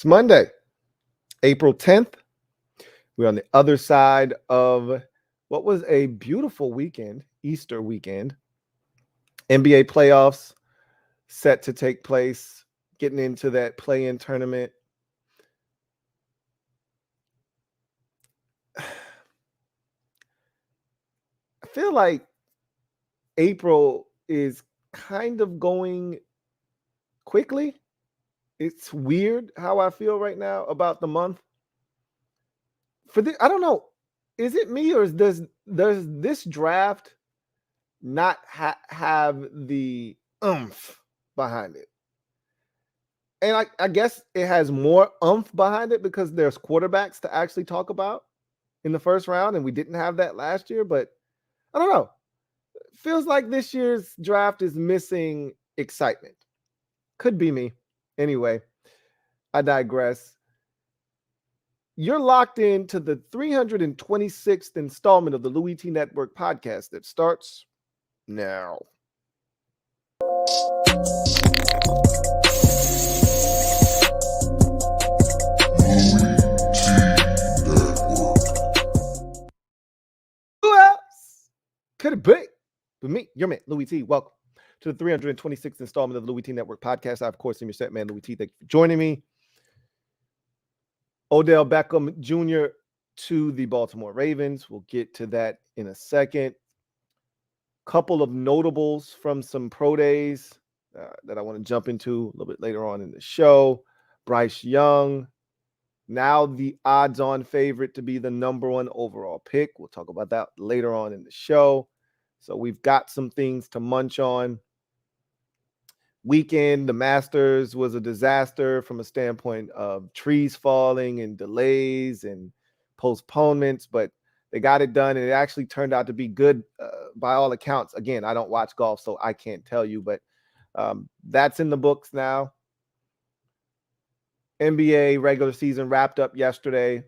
It's Monday, April 10th. We're on the other side of what was a beautiful weekend, Easter weekend. NBA playoffs set to take place, getting into that play-in tournament. I feel like April is kind of going quickly. It's weird how I feel right now about the month. I don't know. Is it me or does this draft not have the oomph behind it? And I guess it has more oomph behind it because there's quarterbacks to actually talk about in the first round, and we didn't have that last year. But I don't know. It feels like this year's draft is missing excitement. Could be me. Anyway, I digress. You're locked into the 326th installment of the Louie T Network podcast that starts now. Who else could it be but me, your man, Louie T? Welcome to the 326th installment of the Louie T Network podcast. I, of course, am your set man, Louie T. Thank you for joining me. Odell Beckham Jr. to the Baltimore Ravens. We'll get to that in a second. Couple of notables from some pro days that I want to jump into a little bit later on in the show. Bryce Young, now the odds-on favorite to be the number one overall pick. We'll talk about that later on in the show. So we've got some things to munch on. Weekend, the Masters was a disaster from a standpoint of trees falling and delays and postponements, but they got it done, and it actually turned out to be good by all accounts. Again, I don't watch golf, so I can't tell you, but that's in the books now. NBA regular season wrapped up yesterday.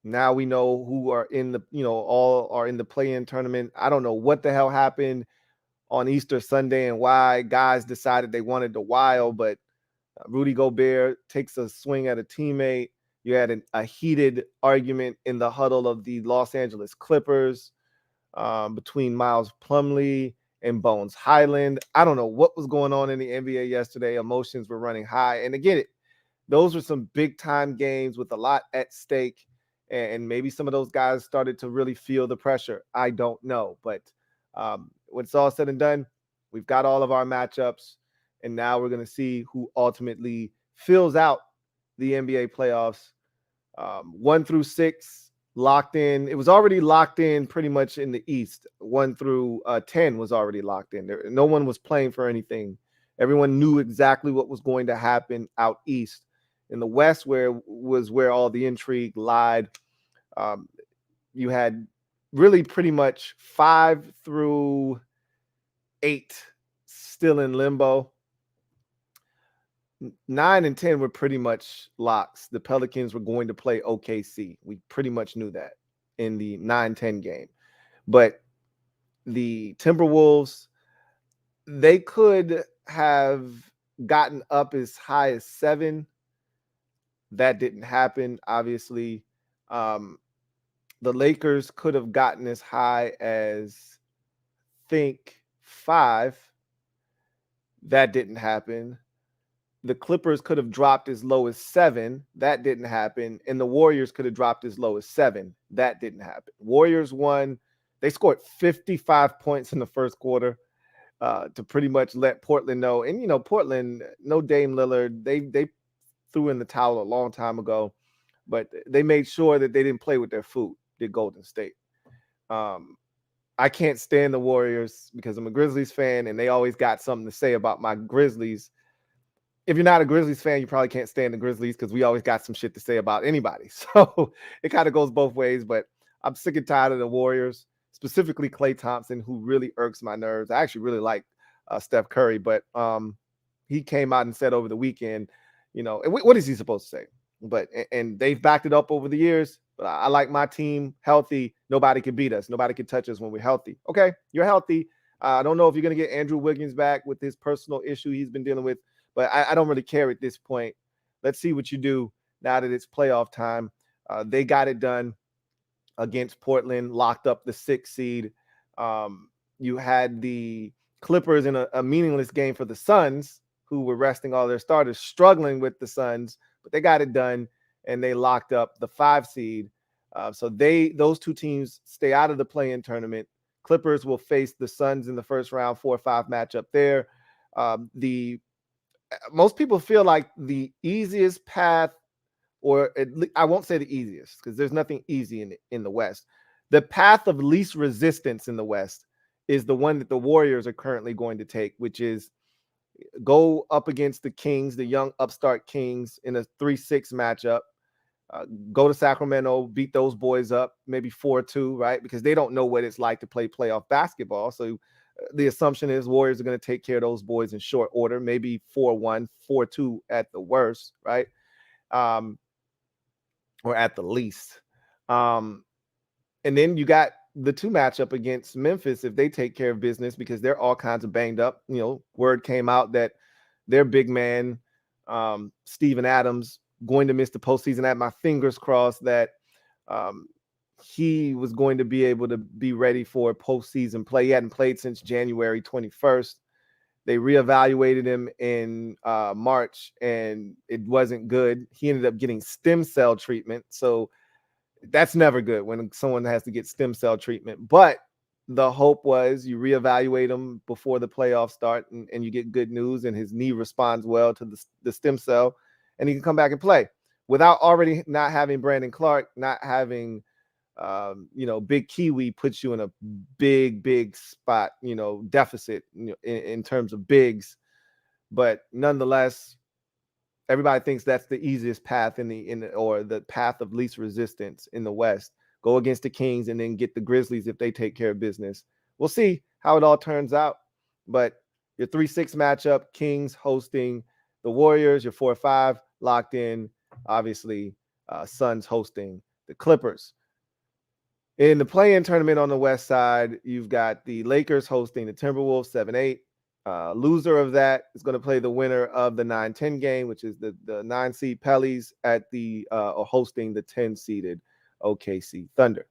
Now we know who are in the, all are in the play-in tournament. I don't know what the hell happened on Easter Sunday and why guys decided they wanted to wild, but Rudy Gobert takes a swing at a teammate. You had a heated argument in the huddle of the Los Angeles Clippers between Miles Plumlee and Bones Highland. I don't know what was going on in the NBA yesterday. Emotions were running high. And again, those were some big-time games with a lot at stake. And maybe some of those guys started to really feel the pressure. I don't know. But when it's all said and done, we've got all of our matchups. And now we're going to see who ultimately fills out the NBA playoffs. 1 through 6 locked in. It was already locked in pretty much in the East. 1 through 10 was already locked in. No one was playing for anything. Everyone knew exactly what was going to happen out East. In the West, where all the intrigue lied, you had really pretty much 5 through 8 still in limbo. 9 and 10 were pretty much locks. The Pelicans were going to play OKC. We pretty much knew that in the 9-10 game. But the Timberwolves, they could have gotten up as high as 7. That didn't happen, obviously. The Lakers could have gotten as high as, I think, 5. That didn't happen. The Clippers could have dropped as low as 7. That didn't happen. And the Warriors could have dropped as low as 7. That didn't happen. Warriors won. They scored 55 points in the first quarter to pretty much let Portland know. And, Portland, no Dame Lillard. They threw in the towel a long time ago. But they made sure that they didn't play with their food, did Golden State. I can't stand the Warriors because I'm a Grizzlies fan, and they always got something to say about my Grizzlies. If you're not a Grizzlies fan, you probably can't stand the Grizzlies because we always got some shit to say about anybody. So it kind of goes both ways, but I'm sick and tired of the Warriors, specifically Klay Thompson, who really irks my nerves. I actually really like Steph Curry, but he came out and said over the weekend, and what is he supposed to say? But and they've backed it up over the years. But I like my team healthy. Nobody can beat us. Nobody can touch us when we're healthy. Okay, you're healthy. I don't know if you're going to get Andrew Wiggins back with his personal issue he's been dealing with, but I don't really care at this point. Let's see what you do now that it's playoff time. They got it done against Portland, locked up the 6th seed. You had the Clippers in a meaningless game for the Suns, who were resting all their starters, struggling with the Suns, but they got it done and they locked up the 5 seed. So those two teams stay out of the play-in tournament. Clippers will face the Suns in the first round, 4-5 matchup there. Most people feel like the easiest path, or I won't say the easiest because there's nothing easy in the West. The path of least resistance in the West is the one that the Warriors are currently going to take, which is go up against the Kings, the young upstart Kings, in a 3-6 matchup. Go to Sacramento, beat those boys up, maybe 4-2, right? Because they don't know what it's like to play playoff basketball. So the assumption is Warriors are going to take care of those boys in short order, maybe 4-1, 4-2 at the worst, right? Or at the least. And then you got the 2 matchup against Memphis if they take care of business, because they're all kinds of banged up. Word came out that their big man, Steven Adams, going to miss the postseason. I had my fingers crossed that he was going to be able to be ready for postseason play. He hadn't played since January 21st. They reevaluated him in March, and it wasn't good. He ended up getting stem cell treatment. So that's never good when someone has to get stem cell treatment. But the hope was you reevaluate him before the playoffs start, and you get good news, and his knee responds well to the stem cell, and he can come back and play. Without already not having Brandon Clark, not having Big Kiwi puts you in a big spot, deficit, in terms of bigs. But nonetheless, everybody thinks that's the easiest path or the path of least resistance in the West. Go against the Kings and then get the Grizzlies if they take care of business. We'll see how it all turns out. But your 3-6 matchup, Kings hosting the Warriors, your 4-5 locked in. Obviously, Suns hosting the Clippers. In the play-in tournament on the West side, you've got the Lakers hosting the Timberwolves, 7-8. Loser of that is going to play the winner of the 9-10 game, which is the 9-seed Pellies at or hosting the 10-seeded OKC Thunder.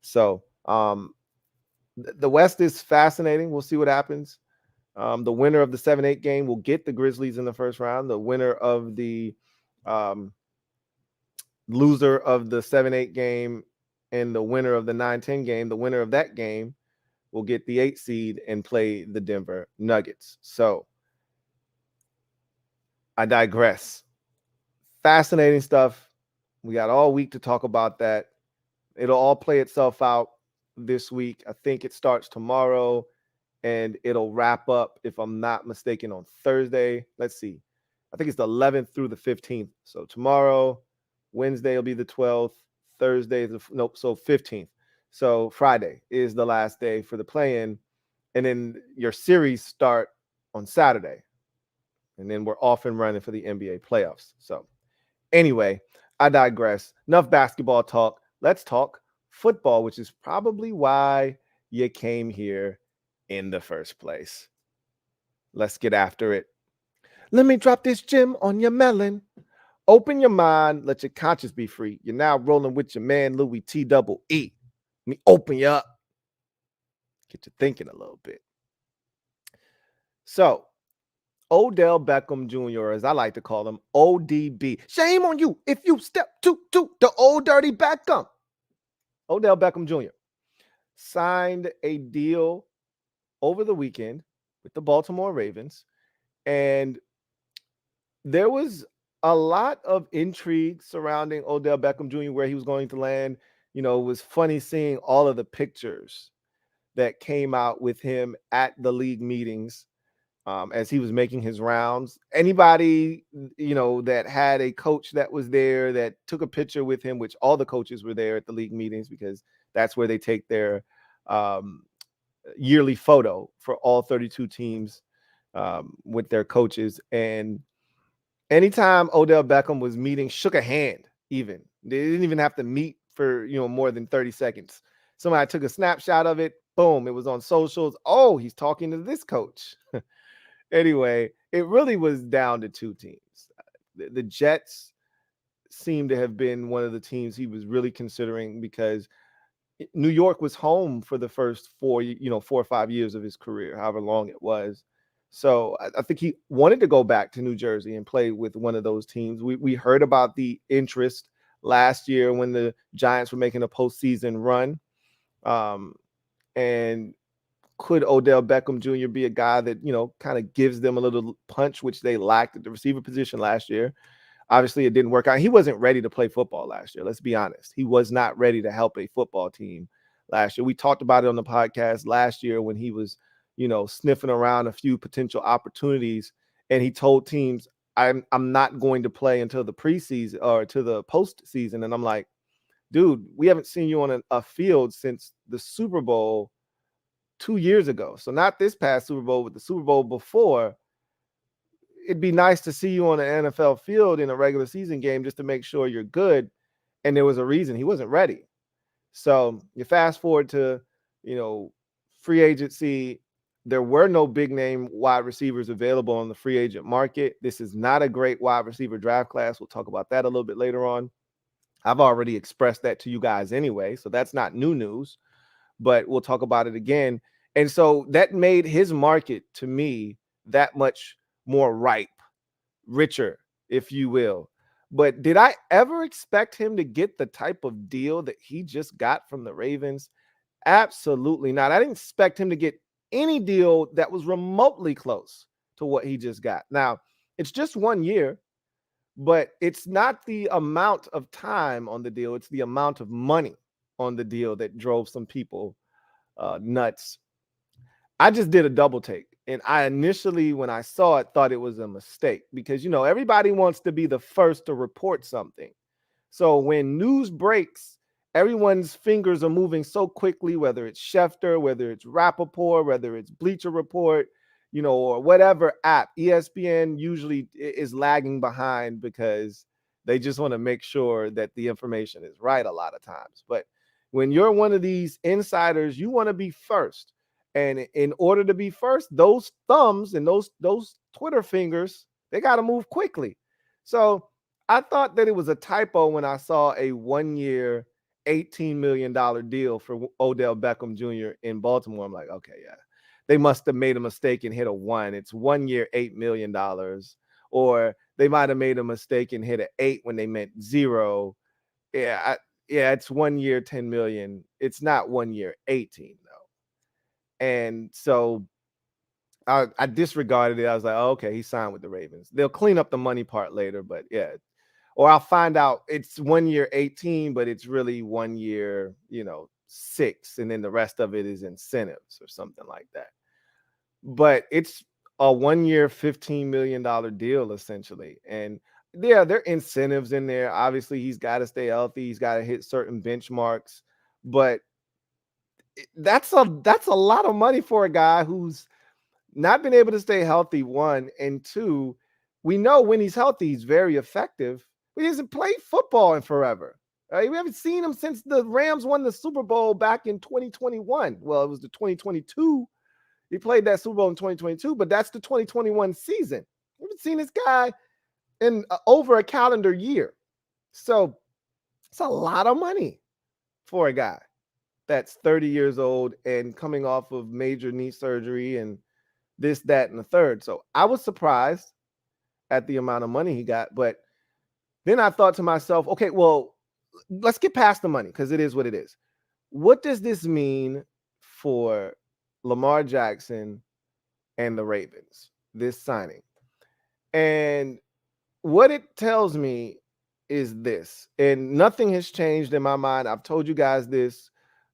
So the West is fascinating. We'll see what happens. The winner of the 7-8 game will get the Grizzlies in the first round. The winner of the loser of the 7-8 game and the winner of the 9-10 game, the winner of that game will get the 8 seed and play the Denver Nuggets. So I digress. Fascinating stuff. We got all week to talk about that. It'll all play itself out this week. I think it starts tomorrow and it'll wrap up, if I'm not mistaken, on Thursday. Let's see. I think it's the 11th through the 15th. So tomorrow, Wednesday will be the 12th. Thursday, so 15th. So Friday is the last day for the play-in. And then your series start on Saturday. And then we're off and running for the NBA playoffs. So anyway, I digress. Enough basketball talk. Let's talk football, which is probably why you came here in the first place. Let's get after it. Let me drop this gem on your melon. Open your mind. Let your conscience be free. You're now rolling with your man, Louie T double E. Let me open you up. Get you thinking a little bit. So, Odell Beckham Jr., as I like to call him, ODB. Shame on you if you step to the old dirty Beckham. Odell Beckham Jr. signed a deal over the weekend with the Baltimore Ravens, and there was a lot of intrigue surrounding Odell Beckham Jr., where he was going to land. It was funny seeing all of the pictures that came out with him at the league meetings as he was making his rounds. Anybody, that had a coach that was there that took a picture with him, which all the coaches were there at the league meetings because that's where they take their yearly photo for all 32 teams with their coaches. And anytime Odell Beckham was meeting, shook a hand even. They didn't even have to meet for, more than 30 seconds. Somebody took a snapshot of it. Boom, it was on socials. Oh, he's talking to this coach. Anyway, it really was down to two teams. The Jets seemed to have been one of the teams he was really considering, because New York was home for the first 4 or 5 years of his career, however long it was. So I think he wanted to go back to New Jersey and play with one of those teams. We heard about the interest last year when the Giants were making a postseason run. And could Odell Beckham Jr. be a guy that, kind of gives them a little punch, which they lacked at the receiver position last year? Obviously, it didn't work out. He wasn't ready to play football last year. Let's be honest. He was not ready to help a football team last year. We talked about it on the podcast last year when he was, sniffing around a few potential opportunities, and he told teams, I'm not going to play until the preseason or to the postseason. And I'm like, dude, we haven't seen you on a field since the Super Bowl 2 years ago. So not this past Super Bowl, but the Super Bowl before. It'd be nice to see you on an NFL field in a regular season game just to make sure you're good. And there was a reason he wasn't ready. So you fast forward to, free agency. There were no big name wide receivers available on the free agent market. This is not a great wide receiver draft class. We'll talk about that a little bit later on. I've already expressed that to you guys anyway, so that's not new news, but we'll talk about it again. And so that made his market, to me, that much more ripe, richer, if you will. But did I ever expect him to get the type of deal that he just got from the Ravens? Absolutely not. I didn't expect him to get any deal that was remotely close to what he just got. Now, it's just 1 year, but it's not the amount of time on the deal. It's the amount of money on the deal that drove some people nuts. I just did a double take. And I initially, when I saw it, thought it was a mistake because, everybody wants to be the first to report something. So when news breaks, everyone's fingers are moving so quickly, whether it's Schefter, whether it's Rappaport, whether it's Bleacher Report, or whatever app. ESPN usually is lagging behind because they just want to make sure that the information is right a lot of times. But when you're one of these insiders, you want to be first. And in order to be first, those thumbs and those Twitter fingers, they got to move quickly. So I thought that it was a typo when I saw a 1 year, $18 million deal for Odell Beckham Jr. in Baltimore. I'm like, okay, yeah, they must have made a mistake and hit a 1. It's 1 year, $8 million. Or they might have made a mistake and hit an 8 when they meant 0. Yeah, it's 1 year, 10 million. It's not 1 year, 18 though. And so I disregarded it. I was like, oh, okay, he signed with the Ravens. They'll clean up the money part later, but yeah. Or I'll find out it's 1 year, 18, but it's really 1 year, 6. And then the rest of it is incentives or something like that. But it's a 1 year, $15 million deal essentially. And yeah, there are incentives in there. Obviously, he's got to stay healthy. He's got to hit certain benchmarks, but that's a lot of money for a guy who's not been able to stay healthy, 1, and 2, we know when he's healthy, he's very effective, but he hasn't played football in forever. Right? We haven't seen him since the Rams won the Super Bowl back in 2021. Well, it was the 2022. He played that Super Bowl in 2022, but that's the 2021 season. We haven't seen this guy in over a calendar year. So it's a lot of money for a guy that's 30 years old and coming off of major knee surgery and this, that, and the third. So I was surprised at the amount of money he got. But then I thought to myself, okay, well, let's get past the money because it is what it is. What does this mean for Lamar Jackson and the Ravens, this signing? And what it tells me is this, and nothing has changed in my mind. I've told you guys this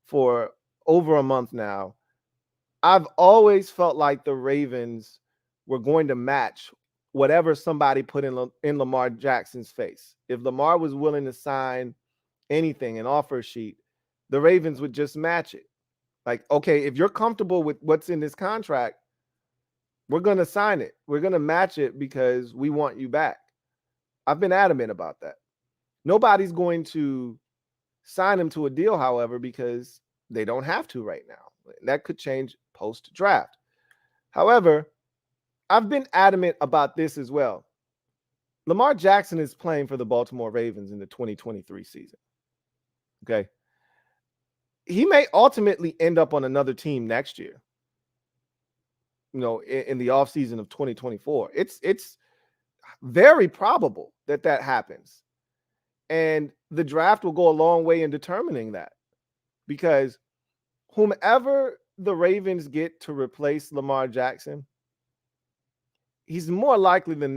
for over a month now. I've always felt like the Ravens were going to match whatever somebody put in Lamar Jackson's face. If Lamar was willing to sign anything, an offer sheet, the Ravens would just match it. Like, okay, if you're comfortable with what's in this contract, we're going to sign it. We're going to match it because we want you back. I've been adamant about that. Nobody's going to sign him to a deal, however, because they don't have to right now. That could change post-draft. However, I've been adamant about this as well. Lamar Jackson is playing for the Baltimore Ravens in the 2023 season. Okay. He may ultimately end up on another team next year, in the offseason of 2024. It's very probable that happens. And the draft will go a long way in determining that, because whomever the Ravens get to replace Lamar Jackson, he's more likely than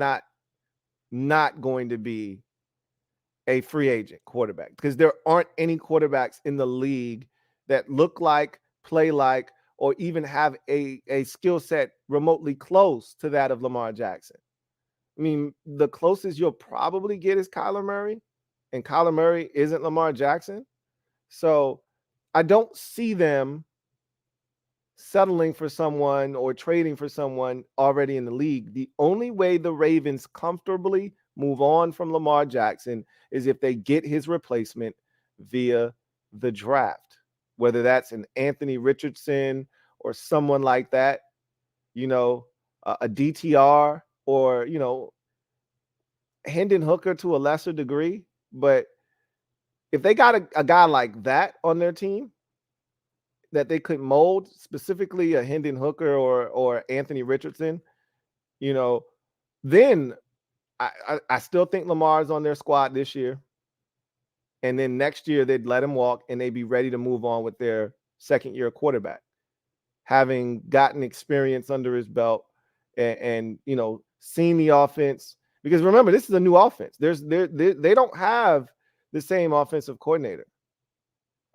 not going to be a free agent quarterback, because there aren't any quarterbacks in the league that look like, play like, or even have a skill set remotely close to that of Lamar Jackson. I mean, the closest you'll probably get is Kyler Murray, and Kyler Murray isn't Lamar Jackson. So I don't see them settling for someone or trading for someone already in the league. The only way the Ravens comfortably move on from Lamar Jackson is if they get his replacement via the draft, whether that's an Anthony Richardson or someone like that, a DTR, or, Hendon Hooker to a lesser degree. But if they got a guy like that on their team that they could mold, specifically a Hendon Hooker or Anthony Richardson, then I still think Lamar's on their squad this year. And then next year they'd let him walk and they'd be ready to move on with their second-year quarterback, having gotten experience under his belt and seen the offense. Because remember, this is a new offense. They don't have the same offensive coordinator.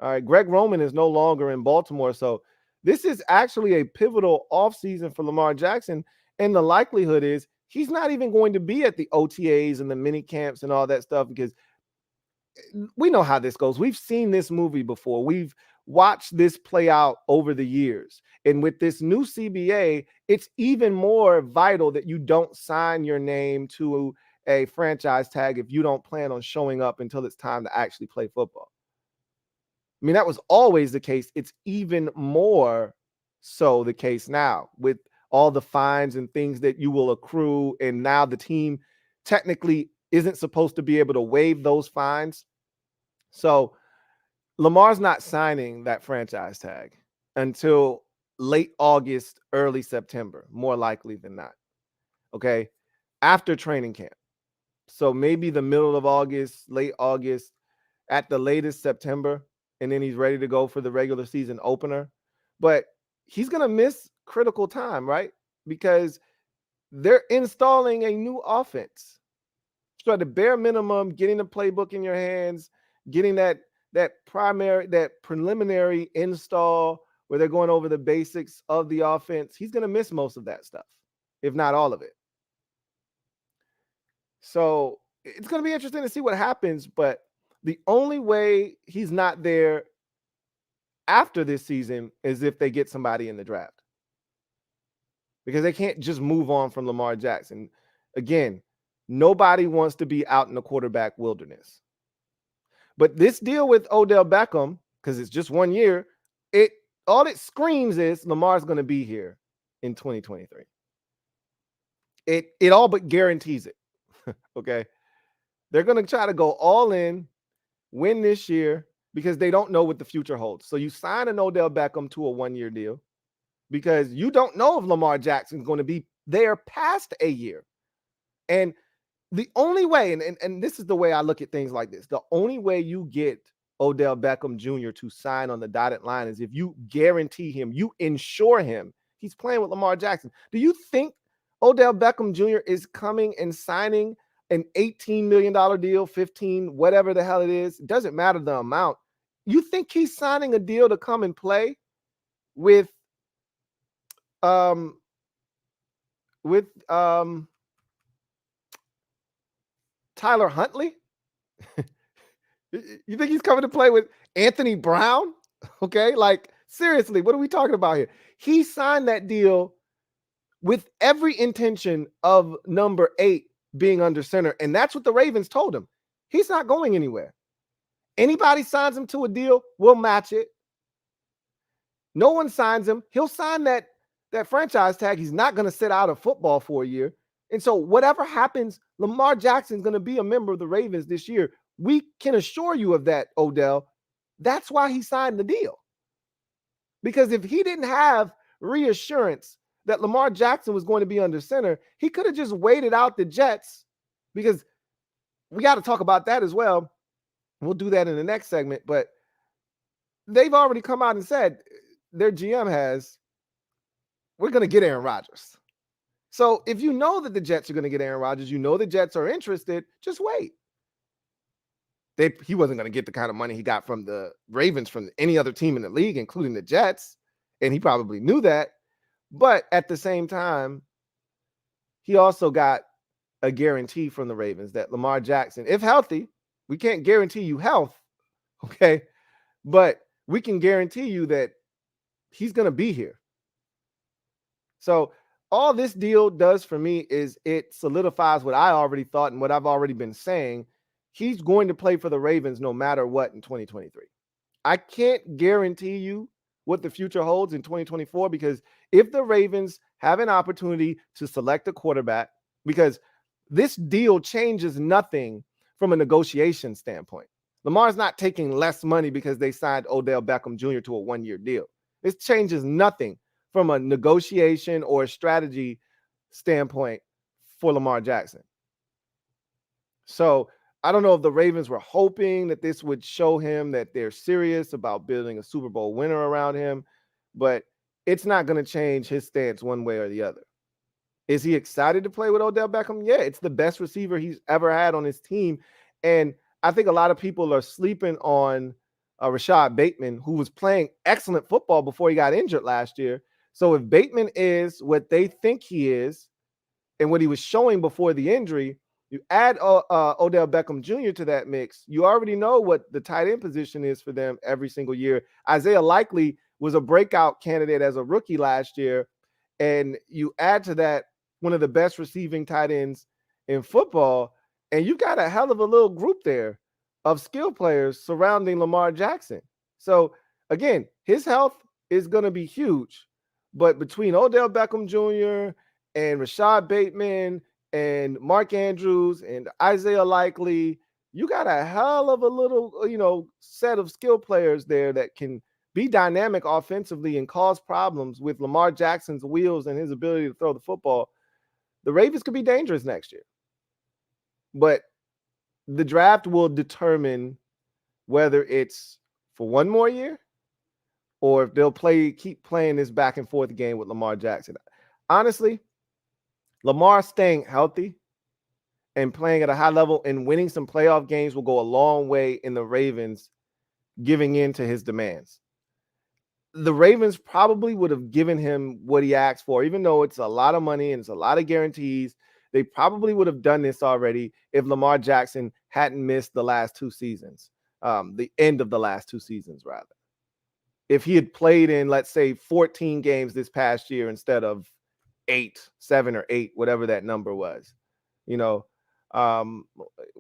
All right, Greg Roman is no longer in Baltimore, so this is actually a pivotal offseason for Lamar Jackson, and the likelihood is he's not even going to be at the OTAs and the mini camps and all that stuff, because we know how this goes. We've seen this movie before. We've watched this play out over the years, and with this new CBA, it's even more vital that you don't sign your name to a franchise tag if you don't plan on showing up until it's time to actually play football. I mean, that was always the case. It's even more so the case now with all the fines and things that you will accrue. And now the team technically isn't supposed to be able to waive those fines. So Lamar's not signing that franchise tag until late August, early September, more likely than not. Okay. After training camp. So maybe the middle of August, late August, at the latest September. And then he's ready to go for the regular season opener. But he's going to miss critical time, right? Because they're installing a new offense. So at the bare minimum, getting the playbook in your hands, getting that preliminary install where they're going over the basics of the offense, he's going to miss most of that stuff, if not all of it. So it's going to be interesting to see what happens, but the only way he's not there after this season is if they get somebody in the draft, because they can't just move on from Lamar Jackson. Again, nobody wants to be out in the quarterback wilderness. But this deal with Odell Beckham, because it's just 1 year, all it screams is Lamar's going to be here in 2023. It all but guarantees it. Okay. They're going to try to go all in, win this year, because they don't know what the future holds. So you sign an Odell Beckham to a 1-year deal because you don't know if Lamar Jackson is going to be there past a year. And the only way, and this is the way I look at things like this, the only way you get Odell Beckham Jr. to sign on the dotted line is if you guarantee him, you ensure him he's playing with Lamar Jackson. Do you think Odell Beckham Jr. is coming and signing an $18 million deal, 15, whatever the hell it is? It doesn't matter the amount. You think he's signing a deal to come and play with Tyler Huntley? You think he's coming to play with Anthony Brown? Okay, like seriously, what are we talking about here? He signed that deal with every intention of number 8 being under center, and that's what the Ravens told him. He's not going anywhere. Anybody signs him to a deal, we'll match it. No one signs him. He'll sign that franchise tag. He's not going to sit out of football for a year. And so whatever happens, Lamar Jackson's going to be a member of the Ravens this year. We can assure you of that, Odell. That's why he signed the deal. Because if he didn't have reassurance that Lamar Jackson was going to be under center, he could have just waited out the Jets, because we got to talk about that as well. We'll do that in the next segment, but they've already come out and said, their GM has, we're going to get Aaron Rodgers. So if you know that the Jets are going to get Aaron Rodgers, you know the Jets are interested, just wait. He wasn't going to get the kind of money he got from the Ravens from any other team in the league, including the Jets, and he probably knew that. But at the same time, he also got a guarantee from the Ravens that Lamar Jackson, if healthy, we can't guarantee you health, okay? But we can guarantee you that he's going to be here. So all this deal does for me is it solidifies what I already thought and what I've already been saying. He's going to play for the Ravens no matter what in 2023. I can't guarantee you what the future holds in 2024, because if the Ravens have an opportunity to select a quarterback, because this deal changes nothing from a negotiation standpoint. Lamar's not taking less money because they signed Odell Beckham Jr. to a one-year deal. This changes nothing from a negotiation or a strategy standpoint for Lamar Jackson. So I don't know if the Ravens were hoping that this would show him that they're serious about building a Super Bowl winner around him, but it's not going to change his stance one way or the other. Is he excited to play with Odell Beckham? Yeah, it's the best receiver he's ever had on his team. And I think a lot of people are sleeping on Rashad Bateman, who was playing excellent football before he got injured last year. So if Bateman is what they think he is and what he was showing before the injury, you add Odell Beckham Jr. to that mix, you already know what the tight end position is for them every single year. Isaiah Likely was a breakout candidate as a rookie last year, and you add to that one of the best receiving tight ends in football, and you got a hell of a little group there of skill players surrounding Lamar Jackson. So, again, his health is going to be huge, but between Odell Beckham Jr. and Rashad Bateman and Mark Andrews and Isaiah Likely, you got a hell of a little, set of skill players there that can be dynamic offensively and cause problems with Lamar Jackson's wheels and his ability to throw the football. The Ravens could be dangerous next year. But the draft will determine whether it's for one more year or if they'll keep playing this back and forth game with Lamar Jackson. Honestly, Lamar staying healthy and playing at a high level and winning some playoff games will go a long way in the Ravens giving in to his demands. The Ravens probably would have given him what he asked for, even though it's a lot of money and it's a lot of guarantees. They probably would have done this already if Lamar Jackson hadn't missed the last two seasons, the end of the last two seasons, rather. If he had played in, let's say, 14 games this past year instead of 7 or 8, whatever that number was, what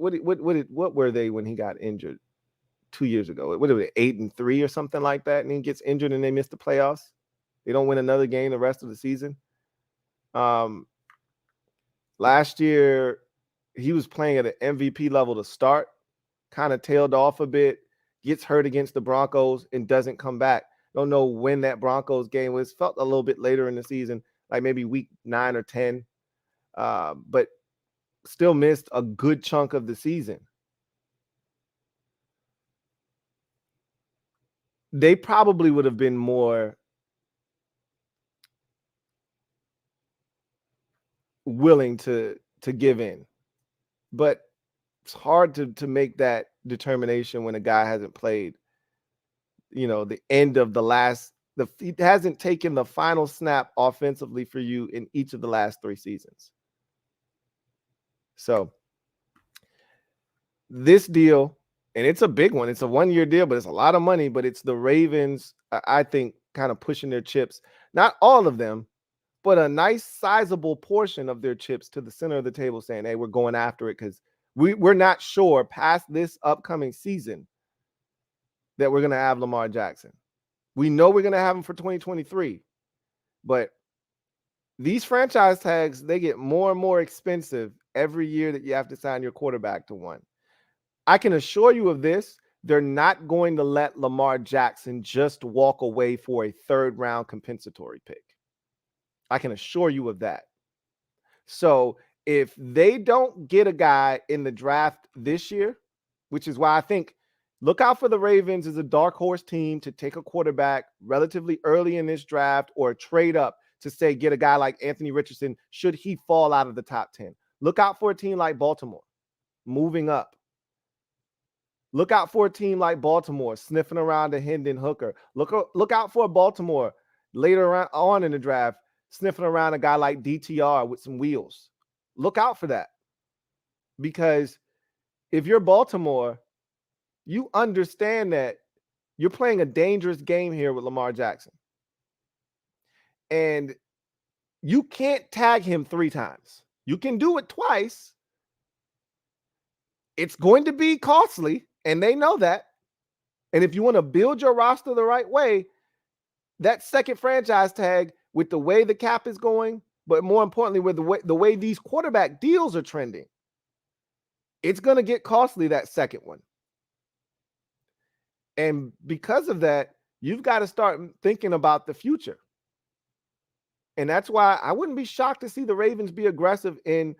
were they when he got injured 2 years ago? What were they, 8-3 or something like that? And he gets injured and they miss the playoffs. They don't win another game the rest of the season. Last year, he was playing at an MVP level to start, kind of tailed off a bit, gets hurt against the Broncos and doesn't come back. Don't know when that Broncos game was. Felt a little bit later in the season, like maybe week 9 or 10, but still missed a good chunk of the season. They probably would have been more willing to give in, but it's hard to make that determination when a guy hasn't played, the end of he hasn't taken the final snap offensively for you in each of the last 3 seasons. So this deal, and it's a big one. It's a 1-year deal, but it's a lot of money, but it's the Ravens, I think, kind of pushing their chips, not all of them, but a nice sizable portion of their chips to the center of the table, saying, hey, we're going after it because we're not sure past this upcoming season that we're going to have Lamar Jackson. We know we're going to have him for 2023, but these franchise tags, they get more and more expensive every year that you have to sign your quarterback to one. I can assure you of this. They're not going to let Lamar Jackson just walk away for a third-round compensatory pick. I can assure you of that. So if they don't get a guy in the draft this year, which is why I think look out for the Ravens as a dark horse team to take a quarterback relatively early in this draft or trade up to say get a guy like Anthony Richardson should he fall out of the top 10. Look out for a team like Baltimore moving up. Look out for a team like Baltimore sniffing around a Hendon Hooker. Look out for a Baltimore later on in the draft sniffing around a guy like DTR with some wheels. Look out for that. Because if you're Baltimore, you understand that you're playing a dangerous game here with Lamar Jackson. And you can't tag him 3 times. You can do it twice. It's going to be costly, and they know that. And if you want to build your roster the right way, that second franchise tag with the way the cap is going, but more importantly, with the way these quarterback deals are trending, it's going to get costly, that second one. And because of that, you've got to start thinking about the future. And that's why I wouldn't be shocked to see the Ravens be aggressive in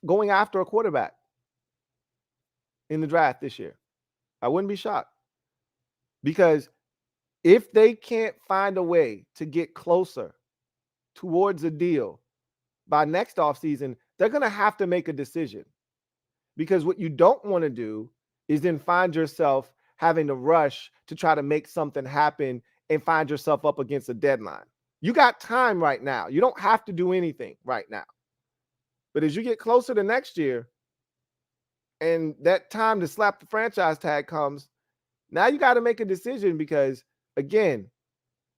going after a quarterback in the draft this year. I wouldn't be shocked. Because if they can't find a way to get closer towards a deal by next offseason, they're going to have to make a decision. Because what you don't want to do is then find yourself having to rush to try to make something happen and find yourself up against a deadline. You got time right now. You don't have to do anything right now. But as you get closer to next year and that time to slap the franchise tag comes, now you got to make a decision because, again,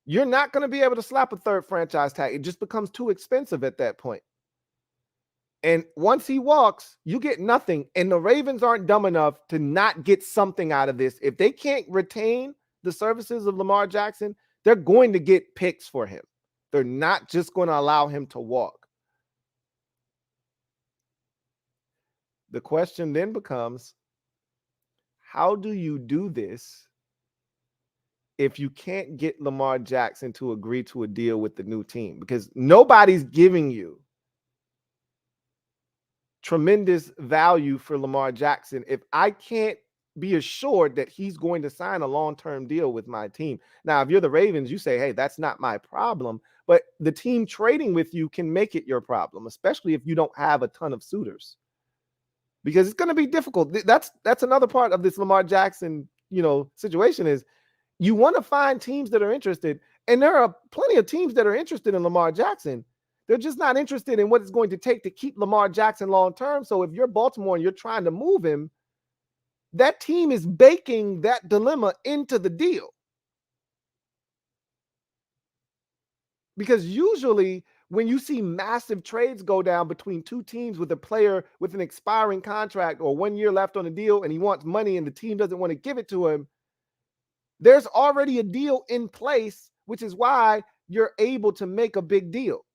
you're not going to be able to slap a third franchise tag. It just becomes too expensive at that point. And once he walks, you get nothing. And the Ravens aren't dumb enough to not get something out of this. If they can't retain the services of Lamar Jackson, they're going to get picks for him. They're not just going to allow him to walk. The question then becomes, how do you do this if you can't get Lamar Jackson to agree to a deal with the new team? Because nobody's giving you tremendous value for Lamar Jackson if I can't be assured that he's going to sign a long-term deal with my team. Now, if you're the Ravens, you say, hey, that's not my problem. But the team trading with you can make it your problem, especially if you don't have a ton of suitors. Because it's going to be difficult. That's another part of this Lamar Jackson, situation is you want to find teams that are interested. And there are plenty of teams that are interested in Lamar Jackson. They're just not interested in what it's going to take to keep Lamar Jackson long term. So if you're Baltimore and you're trying to move him, that team is baking that dilemma into the deal. Because usually when you see massive trades go down between two teams with a player with an expiring contract or 1 year left on the deal and he wants money and the team doesn't want to give it to him, there's already a deal in place, which is why you're able to make a big deal.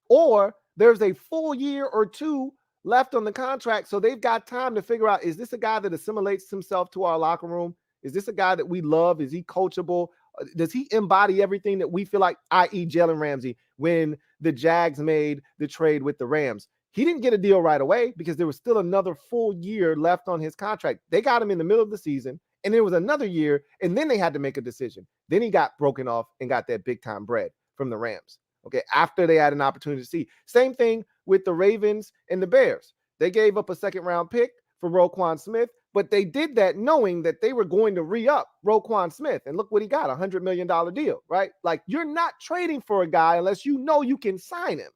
Or there's a full year or 2 left on the contract, so they've got time to figure out, is this a guy that assimilates himself to our locker room? Is this a guy that we love? Is he coachable? Does he embody everything that we feel like, i.e. Jalen Ramsey, when the Jags made the trade with the Rams? He didn't get a deal right away because there was still another full year left on his contract. They got him in the middle of the season, and there was another year, and then they had to make a decision. Then he got broken off and got that big-time bread from the Rams. Okay, after they had an opportunity to see. Same thing with the Ravens and the Bears. They gave up a second-round pick for Roquan Smith, but they did that knowing that they were going to re-up Roquan Smith. And look what he got, a $100 million deal, right? Like, you're not trading for a guy unless you know you can sign him.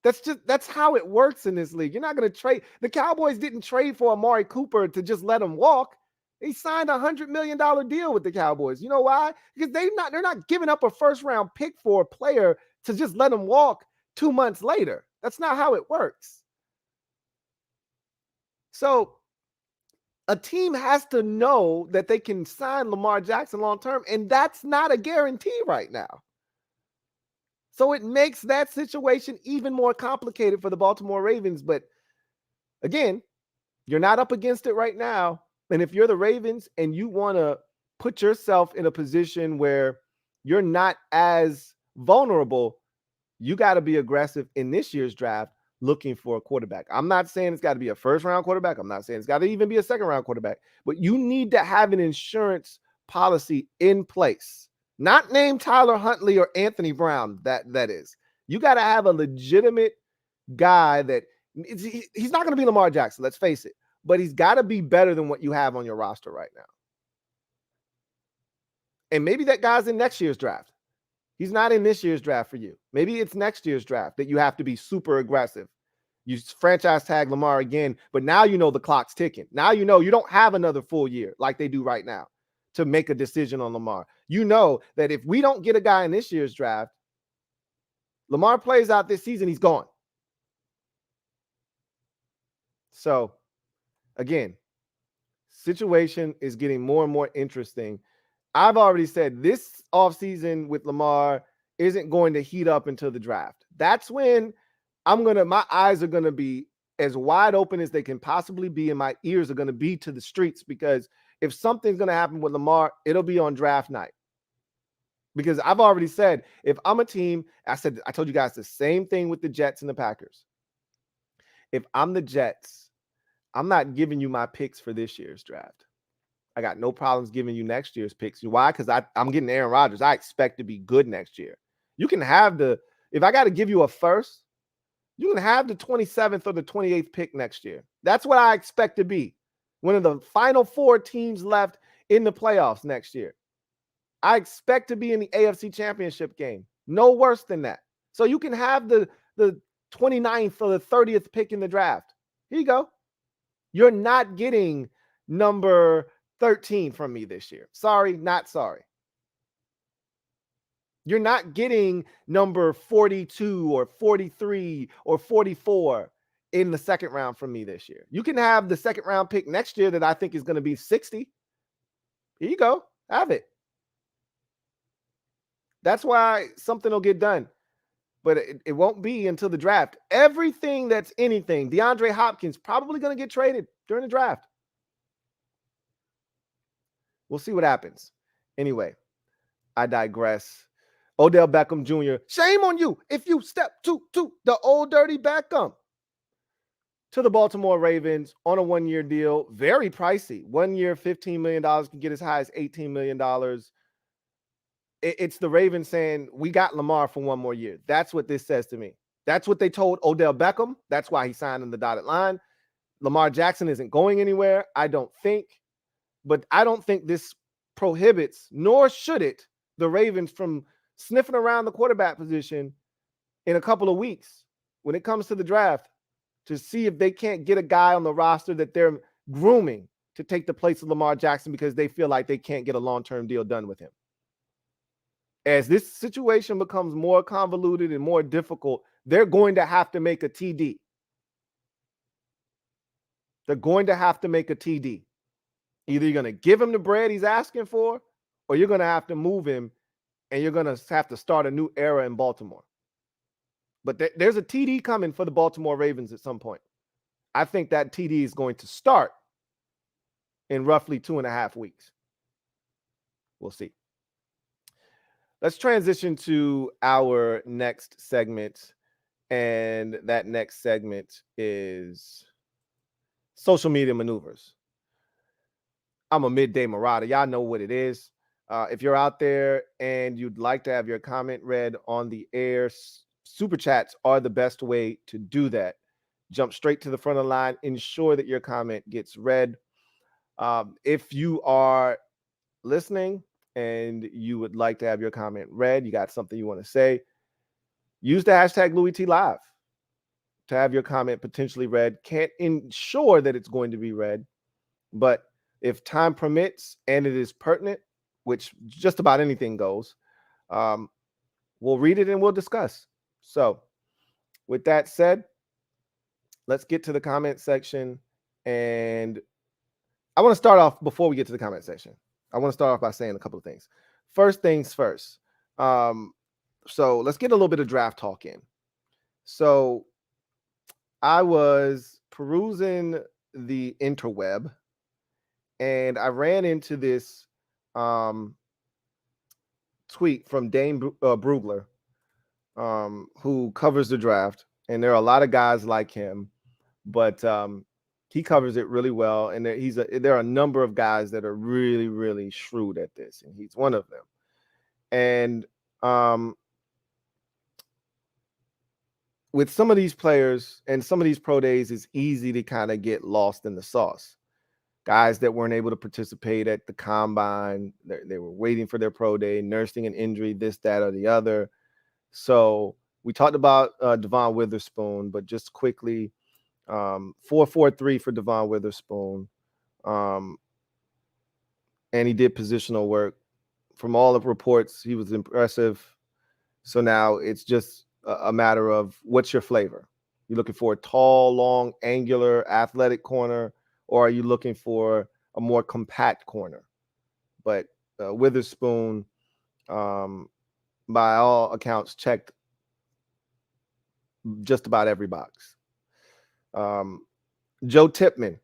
That's how it works in this league. You're not going to trade. The Cowboys didn't trade for Amari Cooper to just let him walk. He signed a $100 million deal with the Cowboys. You know why? Because they're not giving up a first-round pick for a player to just let him walk 2 months later. That's not how it works. So a team has to know that they can sign Lamar Jackson long-term, and that's not a guarantee right now. So it makes that situation even more complicated for the Baltimore Ravens. But again, you're not up against it right now. And if you're the Ravens and you want to put yourself in a position where you're not as vulnerable, you got to be aggressive in this year's draft looking for a quarterback. I'm not saying it's got to be a first-round quarterback. I'm not saying it's got to even be a second-round quarterback. But you need to have an insurance policy in place. Not named Tyler Huntley or Anthony Brown, that is. You got to have a legitimate guy that he's not going to be Lamar Jackson, let's face it. But he's got to be better than what you have on your roster right now. And maybe that guy's in next year's draft. He's not in this year's draft for you. Maybe it's next year's draft that you have to be super aggressive. You franchise tag Lamar again, but now you know the clock's ticking. Now you know you don't have another full year like they do right now to make a decision on Lamar. You know that if we don't get a guy in this year's draft, Lamar plays out this season, he's gone. So, again, situation is getting more and more interesting. I've already said this offseason with Lamar isn't going to heat up until the draft. That's when my eyes are going to be as wide open as they can possibly be, and my ears are going to be to the streets, because if something's going to happen with Lamar, it'll be on draft night. Because I've already said, if I'm a team, I told you guys the same thing with the Jets and the Packers. If I'm the Jets, I'm not giving you my picks for this year's draft. I got no problems giving you next year's picks. Why? Because I'm getting Aaron Rodgers. I expect to be good next year. You can have if I got to give you a first, you can have the 27th or the 28th pick next year. That's what I expect to be. One of the final 4 teams left in the playoffs next year. I expect to be in the AFC Championship game. No worse than that. So you can have the 29th or the 30th pick in the draft. Here you go. You're not getting number 13 from me this year. Sorry, not sorry. You're not getting number 42 or 43 or 44 in the second round from me this year. You can have the second round pick next year that I think is going to be 60. Here you go. Have it. That's why something will get done. But it won't be until the draft. Everything that's anything, DeAndre Hopkins probably going to get traded during the draft. We'll see what happens. Anyway, I digress. Odell Beckham Jr., shame on you if you step to the old dirty Beckham. To the Baltimore Ravens on a 1-year deal. Very pricey. 1 year, $15 million, can get as high as $18 million. It's the Ravens saying, we got Lamar for 1 more year. That's what this says to me. That's what they told Odell Beckham. That's why he signed on the dotted line. Lamar Jackson isn't going anywhere, I don't think. But I don't think this prohibits, nor should it, the Ravens from sniffing around the quarterback position in a couple of weeks when it comes to the draft to see if they can't get a guy on the roster that they're grooming to take the place of Lamar Jackson because they feel like they can't get a long-term deal done with him. As this situation becomes more convoluted and more difficult, they're going to have to make a TD. They're going to have to make a TD. Either you're going to give him the bread he's asking for, or you're going to have to move him, and you're going to have to start a new era in Baltimore. But there's a TD coming for the Baltimore Ravens at some point. I think that TD is going to start in roughly 2.5 weeks. We'll see. Let's transition to our next segment. And that next segment is social media maneuvers. I'm a midday marauder. Y'all know what it is. If you're out there and you'd like to have your comment read on the air, super chats are the best way to do that. Jump straight to the front of the line. Ensure that your comment gets read. If you are listening and you would like to have your comment read, you got something you want to say, use the hashtag LouieTLive to have your comment potentially read. Can't ensure that it's going to be read, but if time permits and it is pertinent, which just about anything goes, we'll read it and we'll discuss. So with that said, let's get to the comment section. And I want to start off, before we get to the comment section, I want to start off by saying a couple of things. First things first, So let's get a little bit of draft talk in. So I was perusing the interweb, and I ran into this tweet from Dane Brugler, who covers the draft. And there are a lot of guys like him, but he covers it really well. And there are a number of guys that are really, really shrewd at this, and he's one of them. And with some of these players and some of these pro days, it's easy to kind of get lost in the sauce. Guys that weren't able to participate at the combine, they were waiting for their pro day, nursing an injury, this, that, or the other. So we talked about Devon Witherspoon, but just quickly, 4.43 for Devon Witherspoon. And he did positional work. From all the reports, he was impressive. So now it's just a matter of what's your flavor. You're looking for a tall, long, angular, athletic corner, or are you looking for a more compact corner? But Witherspoon, by all accounts, checked just about every box. Joe Tipman,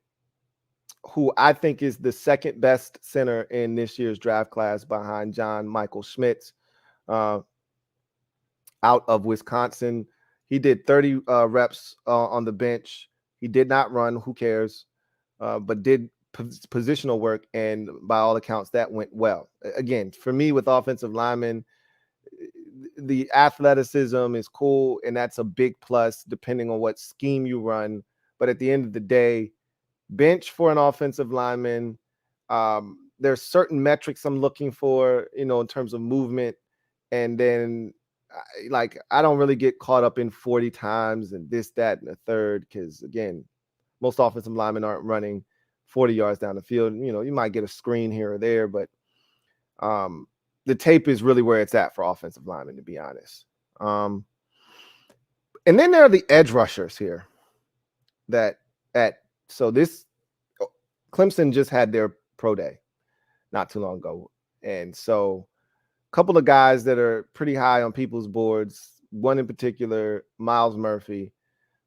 who I think is the second best center in this year's draft class behind John Michael Schmitz, out of Wisconsin. He did 30 reps on the bench. He did not run, who cares, but did positional work, and by all accounts, that went well. Again, for me, with offensive linemen, the athleticism is cool, and that's a big plus depending on what scheme you run. But at the end of the day, bench for an offensive lineman, there's certain metrics I'm looking for, in terms of movement. And then I don't really get caught up in 40 times and this, that, and the third, because again, most offensive linemen aren't running 40 yards down the field. You might get a screen here or there, but the tape is really where it's at for offensive linemen, to be honest. And then there are the edge rushers here so this Clemson just had their pro day not too long ago. And so a couple of guys that are pretty high on people's boards, one in particular, Myles Murphy.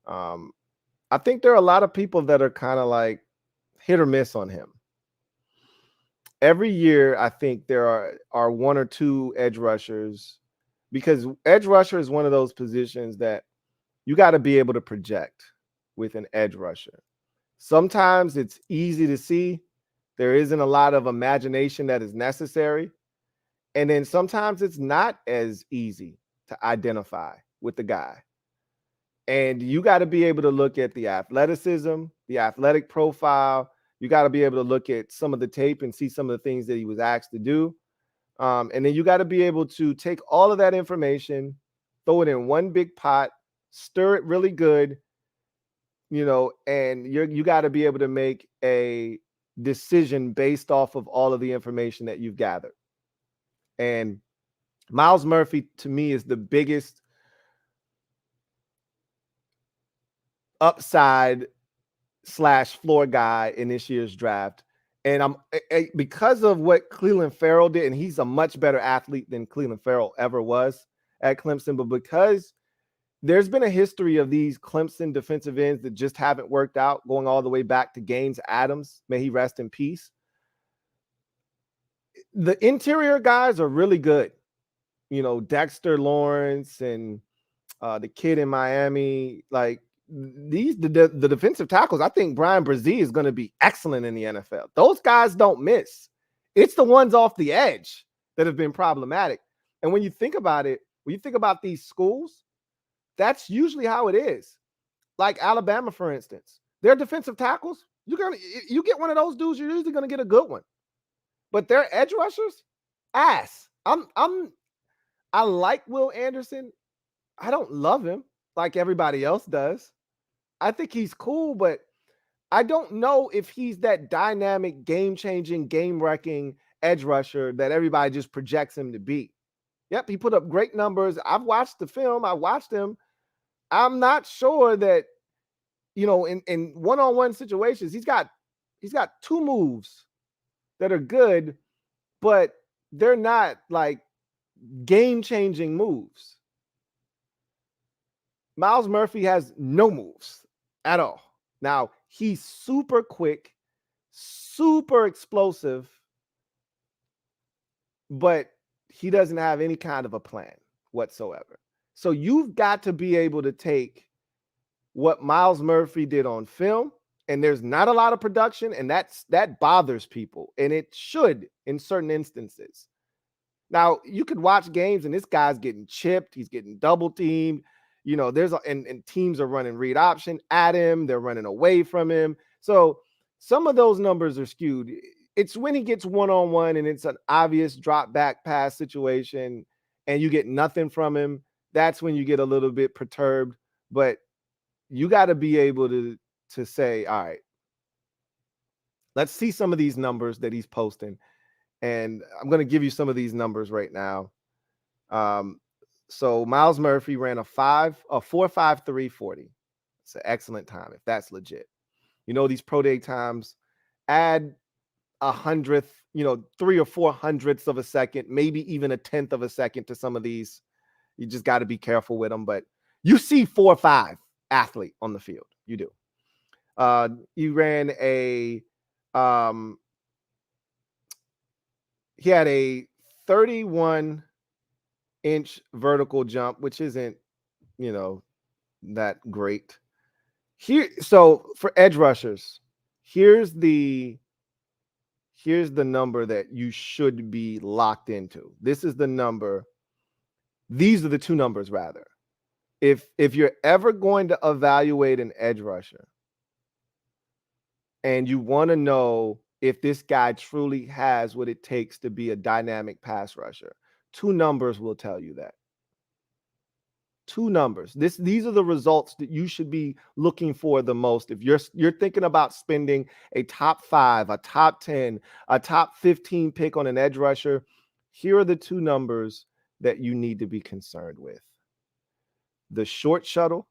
I think there are a lot of people that are kind of like hit or miss on him. Every year, I think there are one or two edge rushers, because edge rusher is one of those positions that you got to be able to project with an edge rusher. Sometimes it's easy to see. There isn't a lot of imagination that is necessary. And then sometimes it's not as easy to identify with the guy. And you got to be able to look at the athleticism, the athletic profile. You got to be able to look at some of the tape and see some of the things that he was asked to do. And then you got to be able to take all of that information, throw it in one big pot, stir it really good, and you got to be able to make a decision based off of all of the information that you've gathered. And Myles Murphy, to me, is the biggest upside / floor guy in this year's draft. And because of what Clelin Ferrell did, and he's a much better athlete than Clelin Ferrell ever was at Clemson, but because there's been a history of these Clemson defensive ends that just haven't worked out, going all the way back to Gaines Adams. May he rest in peace. The interior guys are really good. Dexter Lawrence and the kid in Miami, like the defensive tackles. I think Brian Brzee is going to be excellent in the NFL. Those guys don't miss. It's the ones off the edge that have been problematic. And when you think about it, when you think about these schools, that's usually how it is. Like Alabama, for instance, their defensive tackles, you get one of those dudes, you're usually going to get a good one. But their edge rushers, ass. I like Will Anderson. I don't love him like everybody else does. I think he's cool, but I don't know if he's that dynamic, game-changing, game-wrecking edge rusher that everybody just projects him to be. Yep, he put up great numbers. I've watched the film. I watched him. I'm not sure that, in one-on-one situations, he's got two moves that are good, but they're not like game-changing moves. Myles Murphy has no moves at all. Now, he's super quick, super explosive, but he doesn't have any kind of a plan whatsoever. So you've got to be able to take what Myles Murphy did on film, and there's not a lot of production, and that bothers people, and it should in certain instances. Now, you could watch games, and this guy's getting chipped, he's getting double teamed. You know, and teams are running read option at him, they're running away from him. So some of those numbers are skewed. It's when he gets one-on-one and it's an obvious drop back pass situation and you get nothing from him. That's when you get a little bit perturbed. But you got to be able to say, all right, let's see some of these numbers that he's posting. And I'm going to give you some of these numbers right now. So Myles Murphy ran a 4.53 40. It's an excellent time if that's legit. You know, these pro day times, add 100th, 3 or 4 hundredths of a second, maybe even a 10th of a second to some of these. You just got to be careful with them. But you see 4.5 athlete on the field. You do. You ran he had a 31-inch vertical jump, which isn't, that great. So for edge rushers, here's the number that you should be locked into. This is the number. These are the two numbers, rather. If you're ever going to evaluate an edge rusher and you want to know if this guy truly has what it takes to be a dynamic pass rusher, two numbers will tell you that. Two numbers. These are the results that you should be looking for the most. If you're thinking about spending a top 5, a top 10, a top 15 pick on an edge rusher, here are the two numbers that you need to be concerned with. The short shuttle,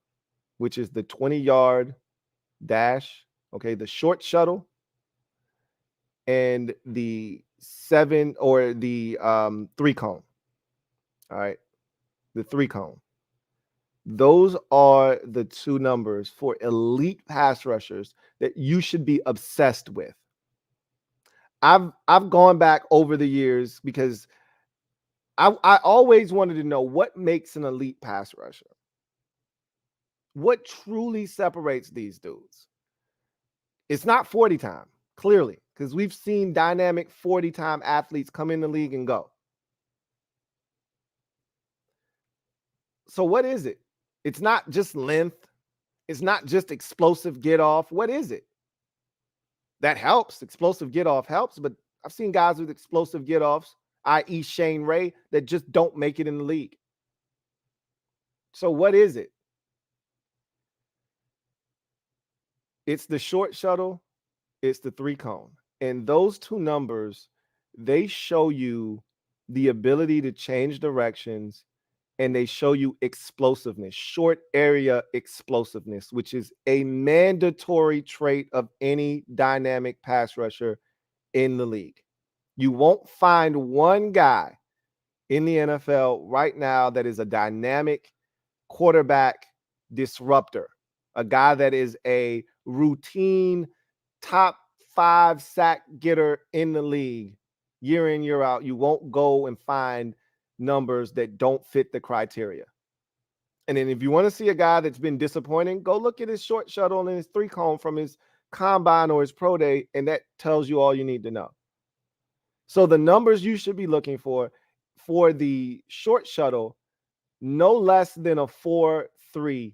which is the 20-yard dash, okay, the short shuttle, and the 7 or the 3-cone. All right, the 3-cone. Those are the two numbers for elite pass rushers that you should be obsessed with. I've gone back over the years because I always wanted to know what makes an elite pass rusher. What truly separates these dudes? It's not 40 time, clearly, because we've seen dynamic 40 time athletes come in the league and go. So what is it? It's not just length. It's not just explosive get off. What is it? That helps. Explosive get off helps, but I've seen guys with explosive get offs, i.e. Shane Ray, that just don't make it in the league. So what is it? It's the short shuttle. It's the 3-cone. And those two numbers, they show you the ability to change directions, and they show you explosiveness, short area explosiveness, which is a mandatory trait of any dynamic pass rusher in the league. You won't find one guy in the NFL right now that is a dynamic quarterback disruptor, a guy that is a routine top 5 sack getter in the league year in, year out. You won't go and find numbers that don't fit the criteria. And then if you want to see a guy that's been disappointing, go look at his short shuttle and his 3-cone from his combine or his pro day, and that tells you all you need to know. So the numbers you should be looking for the short shuttle, no less than a 4.30.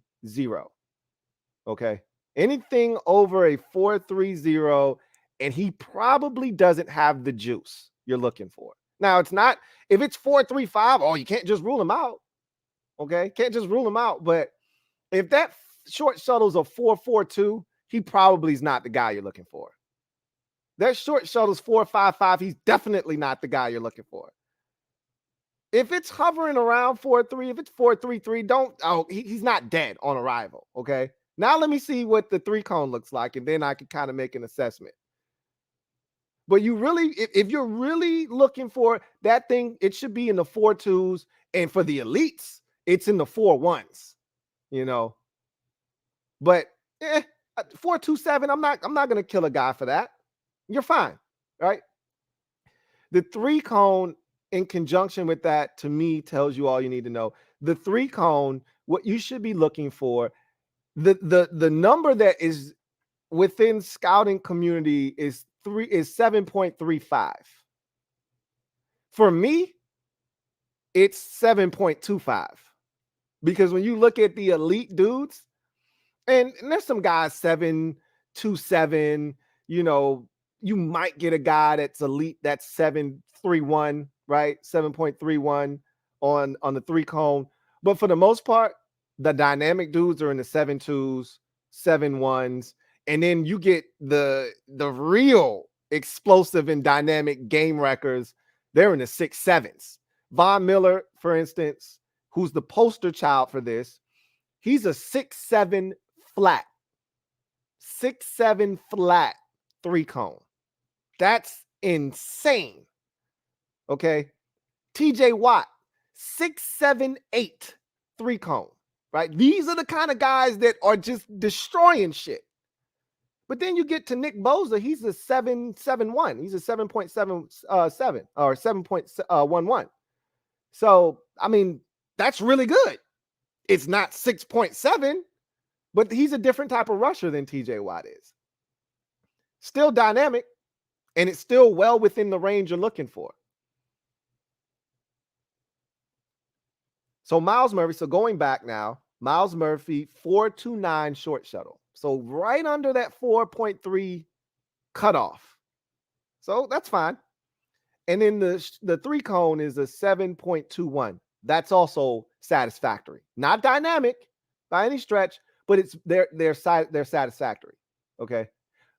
Okay. Anything over a 4.30, and he probably doesn't have the juice you're looking for. Now, it's not, if it's 4.35, oh, you can't just rule him out. Okay. Can't just rule him out. But if that short shuttle's a 4.42, he probably is not the guy you're looking for. That short shuttle's 4.55, he's definitely not the guy you're looking for. If it's hovering around 4.3, if it's 4.33, he's not dead on arrival. Okay. Now let me see what the 3-cone looks like, and then I can kind of make an assessment. But you really, if you're really looking for that thing, it should be in the 4.2s, and for the elites, it's in the 4.1s. You know, but 4.27, I'm not gonna kill a guy for that. You're fine, right? The 3-cone in conjunction with that, to me, tells you all you need to know. The 3-cone, what you should be looking for, the number that is within scouting community is 7.35. For me, it's 7.25, because when you look at the elite dudes, and there's some guys 7.27, you know, you might get a guy that's elite that's 7.31, right? 7.31 on the 3-cone. But for the most part, the dynamic dudes are in the 7.2s, 7.1s, and then you get the real explosive and dynamic game wreckers. They're in the 6.7s. Von Miller, for instance, who's the poster child for this, he's a 6.7 flat. 6.7 flat 3-cone. That's insane. Okay. TJ Watt, 6.78 3-cone. Right? These are the kind of guys that are just destroying shit. But then you get to Nick Bosa, he's a 7.71. He's a 7.77 or 7.11. So, I mean, that's really good. It's not 6.7, but he's a different type of rusher than TJ Watt is. Still dynamic, and it's still well within the range you're looking for. So Myles Murphy, so going back now, Myles Murphy, 4.29 short shuttle. So right under that 4.3 cutoff. So that's fine. And then the 3-cone is a 7.21. That's also satisfactory. Not dynamic by any stretch, but it's they're satisfactory. Okay.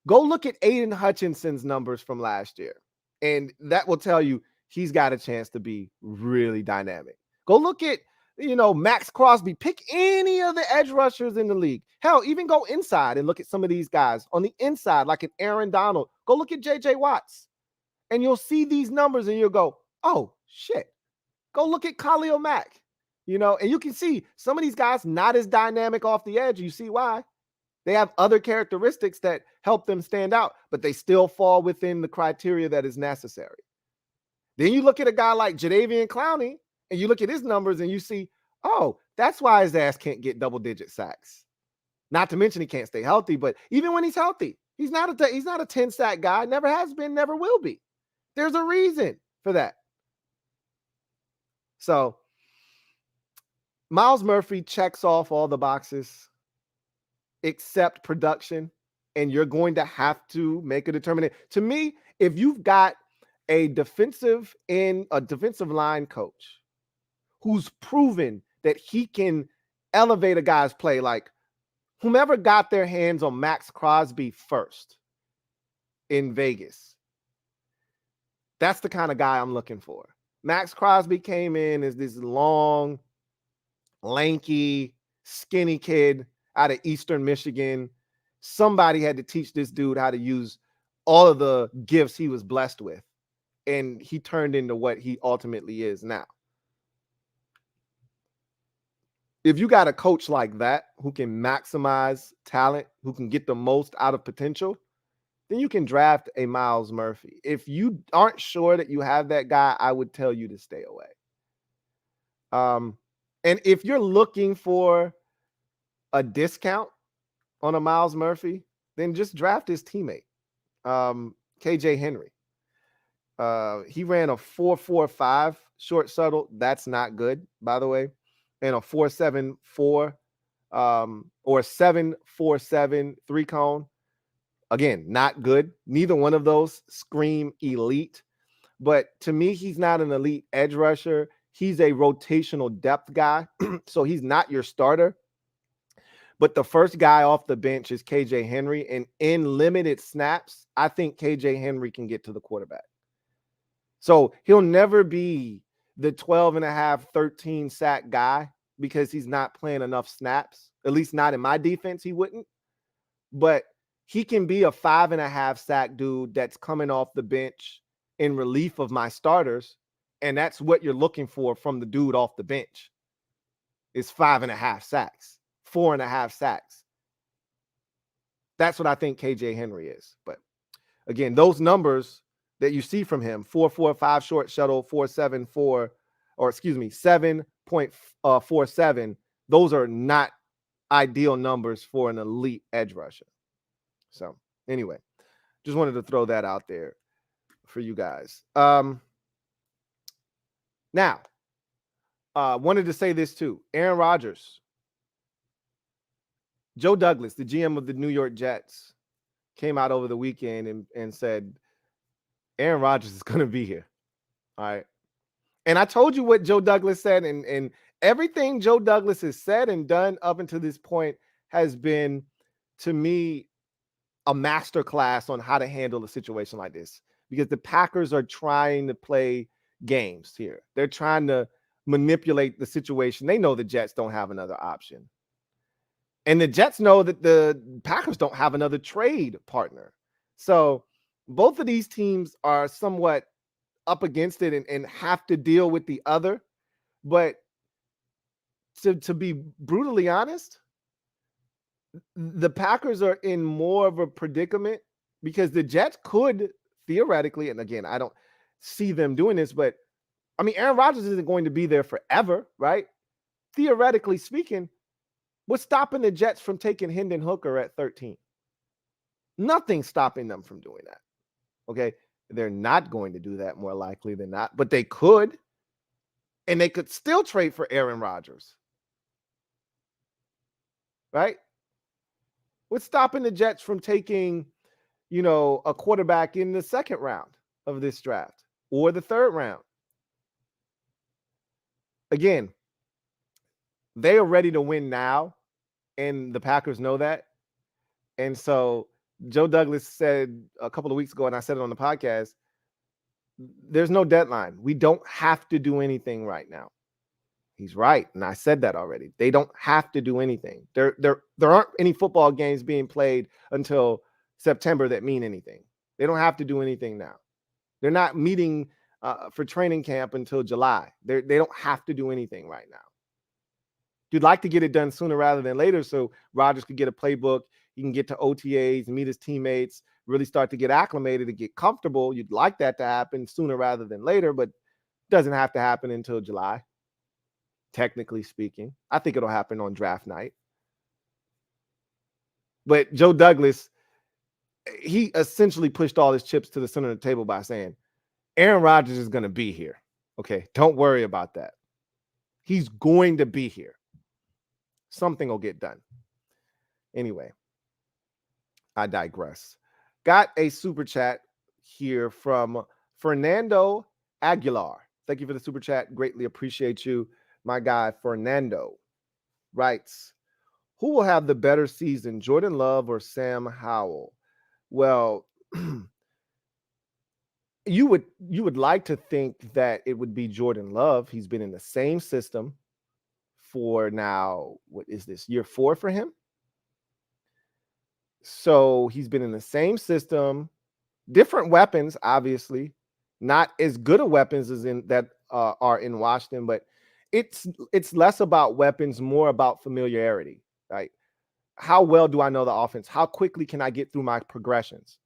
Go look at Aiden Hutchinson's numbers from last year, and that will tell you he's got a chance to be really dynamic. Go look at, Max Crosby. Pick any of the edge rushers in the league. Hell, even go inside and look at some of these guys on the inside, like an Aaron Donald. Go look at J.J. Watts, and you'll see these numbers, and you'll go, oh, shit. Go look at Khalil Mack, and you can see some of these guys not as dynamic off the edge. You see why. They have other characteristics that help them stand out, but they still fall within the criteria that is necessary. Then you look at a guy like Jadeveon Clowney, and you look at his numbers, and you see, oh, that's why his ass can't get double-digit sacks. Not to mention he can't stay healthy, but even when he's healthy, he's not a 10-sack guy. Never has been, never will be. There's a reason for that. So Myles Murphy checks off all the boxes except production, and you're going to have to make a determination. To me, if you've got a defensive line coach who's proven that he can elevate a guy's play, like whomever got their hands on Max Crosby first in Vegas, that's the kind of guy I'm looking for. Max Crosby came in as this long, lanky, skinny kid out of Eastern Michigan. Somebody had to teach this dude how to use all of the gifts he was blessed with, and he turned into what he ultimately is now. If you got a coach like that who can maximize talent, who can get the most out of potential, then you can draft a Myles Murphy. If you aren't sure that you have that guy, I would tell you to stay away. And if you're looking for a discount on a Myles Murphy, then just draft his teammate, KJ Henry. He ran a 4.45 short shuttle. That's not good, by the way. And a 4.74 or 7.47 3-cone. Again, not good. Neither one of those scream elite. But to me, he's not an elite edge rusher. He's a rotational depth guy. So he's not your starter. But the first guy off the bench is KJ Henry. And in limited snaps, I think KJ Henry can get to the quarterback. So he'll never be the 12.5, 13 sack guy because he's not playing enough snaps. At least not in my defense, he wouldn't. But he can be a 5.5 sack dude that's coming off the bench in relief of my starters. And that's what you're looking for from the dude off the bench. Is 5.5 sacks, 4.5 sacks. That's what I think KJ Henry is. But again, those numbers that you see from him, 4.45 short shuttle, 4.74, or excuse me, 7.47, those are not ideal numbers for an elite edge rusher. So anyway, just wanted to throw that out there for you guys. Now, wanted to say this too. Aaron Rodgers, Joe Douglas, the GM of the New York Jets, came out over the weekend and said, Aaron Rodgers is going to be here. All right. And I told you what Joe Douglas said, and everything Joe Douglas has said and done up until this point has been, to me, a masterclass on how to handle a situation like this, because the Packers are trying to play games here. They're trying to manipulate the situation. They know the Jets don't have another option. And the Jets know that the Packers don't have another trade partner. So both of these teams are somewhat up against it and have to deal with the other. But to be brutally honest, the Packers are in more of a predicament because the Jets could theoretically, and again, I don't see them doing this, but I mean, Aaron Rodgers isn't going to be there forever, right? Theoretically speaking, what's stopping the Jets from taking Hendon Hooker at 13? Nothing's stopping them from doing that. Okay. They're not going to do that more likely than not, but they could. And they could still trade for Aaron Rodgers. Right? What's stopping the Jets from taking, a quarterback in the second round of this draft or the third round? Again, they are ready to win now, and the Packers know that. And so Joe Douglas said a couple of weeks ago, and I said it on the podcast, there's no deadline. We don't have to do anything right now. He's right, and I said that already. They don't have to do anything. There aren't any football games being played until September that mean anything. They don't have to do anything now. They're not meeting for training camp until July. They don't have to do anything right now. You'd like to get it done sooner rather than later so Rodgers could get a playbook. He can get to OTAs, meet his teammates, really start to get acclimated and get comfortable. You'd like that to happen sooner rather than later, but it doesn't have to happen until July, technically speaking. I think it'll happen on draft night. But Joe Douglas, he essentially pushed all his chips to the center of the table by saying, Aaron Rodgers is going to be here. Okay, don't worry about that. He's going to be here. Something will get done. Anyway, I digress. Got a super chat here from Fernando Aguilar. Thank you for the super chat. Greatly appreciate you. My guy, Fernando, writes, who will have the better season, Jordan Love or Sam Howell? Well, you would like to think that it would be Jordan Love. He's been in the same system for now, what is this, year 4 for him? So he's been in the same system, different weapons, obviously, not as good of weapons as in that are in Washington, but it's less about weapons, more about familiarity, right? How well do I know the offense? How quickly can I get through my progressions?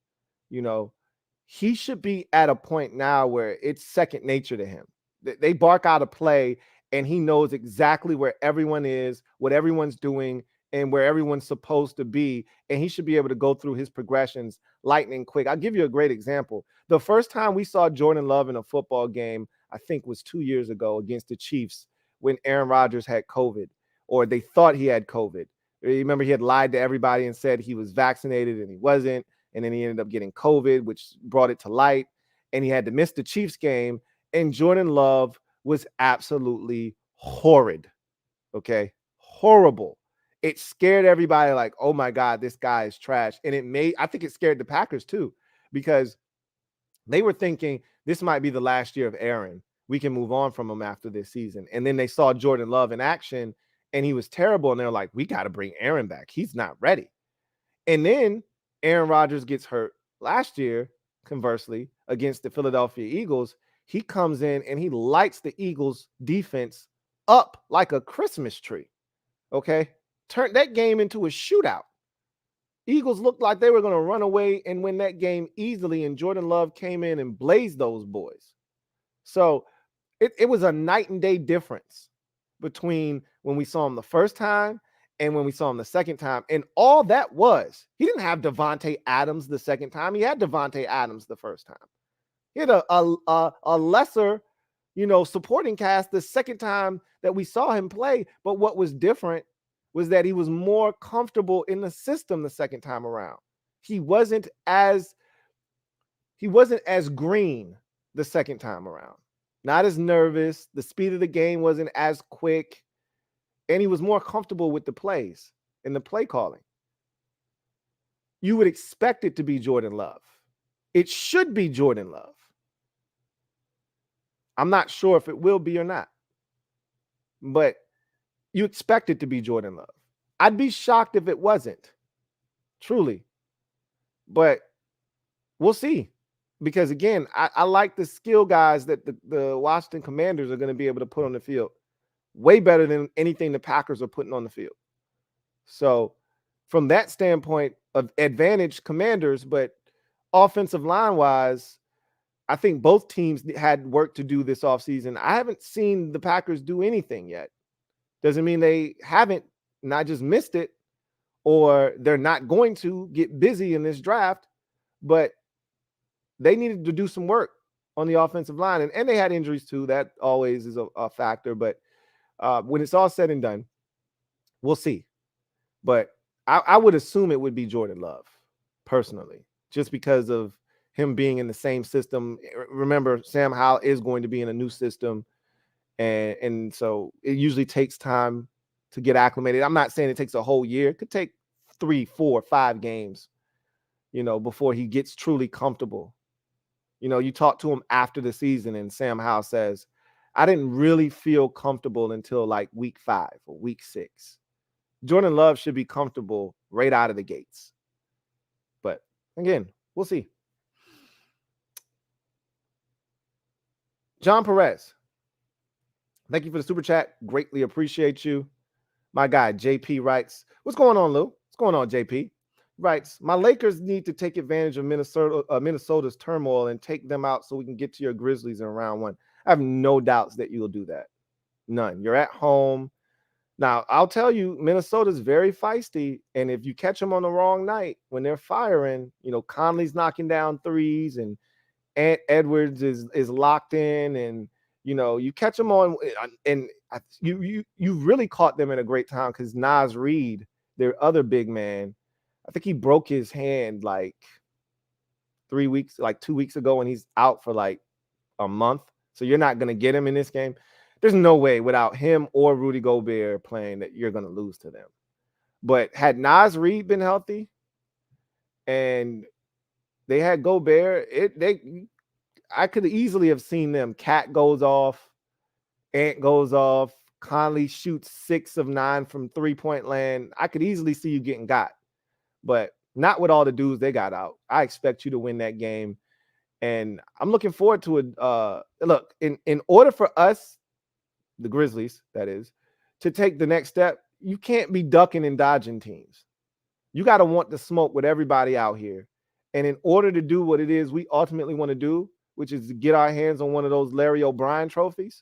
He should be at a point now where it's second nature to him. They bark out a play and he knows exactly where everyone is, what everyone's doing, and where everyone's supposed to be. And he should be able to go through his progressions lightning quick. I'll give you a great example. The first time we saw Jordan Love in a football game, I think was 2 years ago against the Chiefs when Aaron Rodgers had COVID, or they thought he had COVID. Remember, he had lied to everybody and said he was vaccinated and he wasn't. And then he ended up getting COVID, which brought it to light. And he had to miss the Chiefs game. And Jordan Love was absolutely horrid. Okay. Horrible. It scared everybody like, oh my God, this guy is trash. And I think it scared the Packers too, because they were thinking this might be the last year of Aaron. We can move on from him after this season. And then they saw Jordan Love in action and he was terrible. And they're like, we got to bring Aaron back. He's not ready. And then Aaron Rodgers gets hurt last year, conversely, against the Philadelphia Eagles. He comes in and he lights the Eagles defense up like a Christmas tree. Okay. Turned that game into a shootout. Eagles looked like they were going to run away and win that game easily. And Jordan Love came in and blazed those boys. So it was a night and day difference between when we saw him the first time and when we saw him the second time. And all that was, he didn't have Devontae Adams the second time. He had Devontae Adams the first time. He had a lesser, supporting cast the second time that we saw him play. But what was different was that he was more comfortable in the system the second time around. He wasn't as green the second time around. Not as nervous. The speed of the game wasn't as quick. And he was more comfortable with the plays and the play calling. You would expect it to be Jordan Love. It should be Jordan Love. I'm not sure if it will be or not. But you expect it to be Jordan Love. I'd be shocked if it wasn't. Truly. But we'll see. Because, again, I like the skill guys that the Washington Commanders are going to be able to put on the field. Way better than anything the Packers are putting on the field. So, from that standpoint of advantage, Commanders, but offensive line-wise, I think both teams had work to do this offseason. I haven't seen the Packers do anything yet. Doesn't mean they haven't, not just missed it, or they're not going to get busy in this draft, but they needed to do some work on the offensive line. And they had injuries too. That always is a factor. But when it's all said and done, we'll see. But I would assume it would be Jordan Love, personally, just because of him being in the same system. Remember, Sam Howell is going to be in a new system. And so it usually takes time to get acclimated. I'm not saying it takes a whole year. It could take 3, 4, 5 games, before he gets truly comfortable. You talk to him after the season and Sam Howell says, I didn't really feel comfortable until like week 5 or week 6. Jordan Love should be comfortable right out of the gates. But again, we'll see. John Perez, thank you for the super chat. Greatly appreciate you. My guy, JP, writes, what's going on, Lou? What's going on, JP? Writes, my Lakers need to take advantage of Minnesota's turmoil and take them out so we can get to your Grizzlies in round 1. I have no doubts that you'll do that. None. You're at home. Now, I'll tell you, Minnesota's very feisty, and if you catch them on the wrong night when they're firing, Conley's knocking down threes and Ant Edwards is locked in, and you catch them on, and you really caught them in a great time because Naz Reid, their other big man, I think he broke his hand like 2 weeks ago, and he's out for like a month. So you're not going to get him in this game. There's no way without him or Rudy Gobert playing that you're going to lose to them. But had Naz Reid been healthy and they had Gobert, I could easily have seen them. Cat goes off, Ant goes off, Conley shoots 6 of 9 from 3-point land. I could easily see you getting got. But not with all the dudes they got out. I expect you to win that game. And I'm looking forward to it. Look, in order for us, the Grizzlies, that is, to take the next step, you can't be ducking and dodging teams. You got to want the smoke with everybody out here. And in order to do what it is we ultimately want to do, which is to get our hands on one of those Larry O'Brien trophies,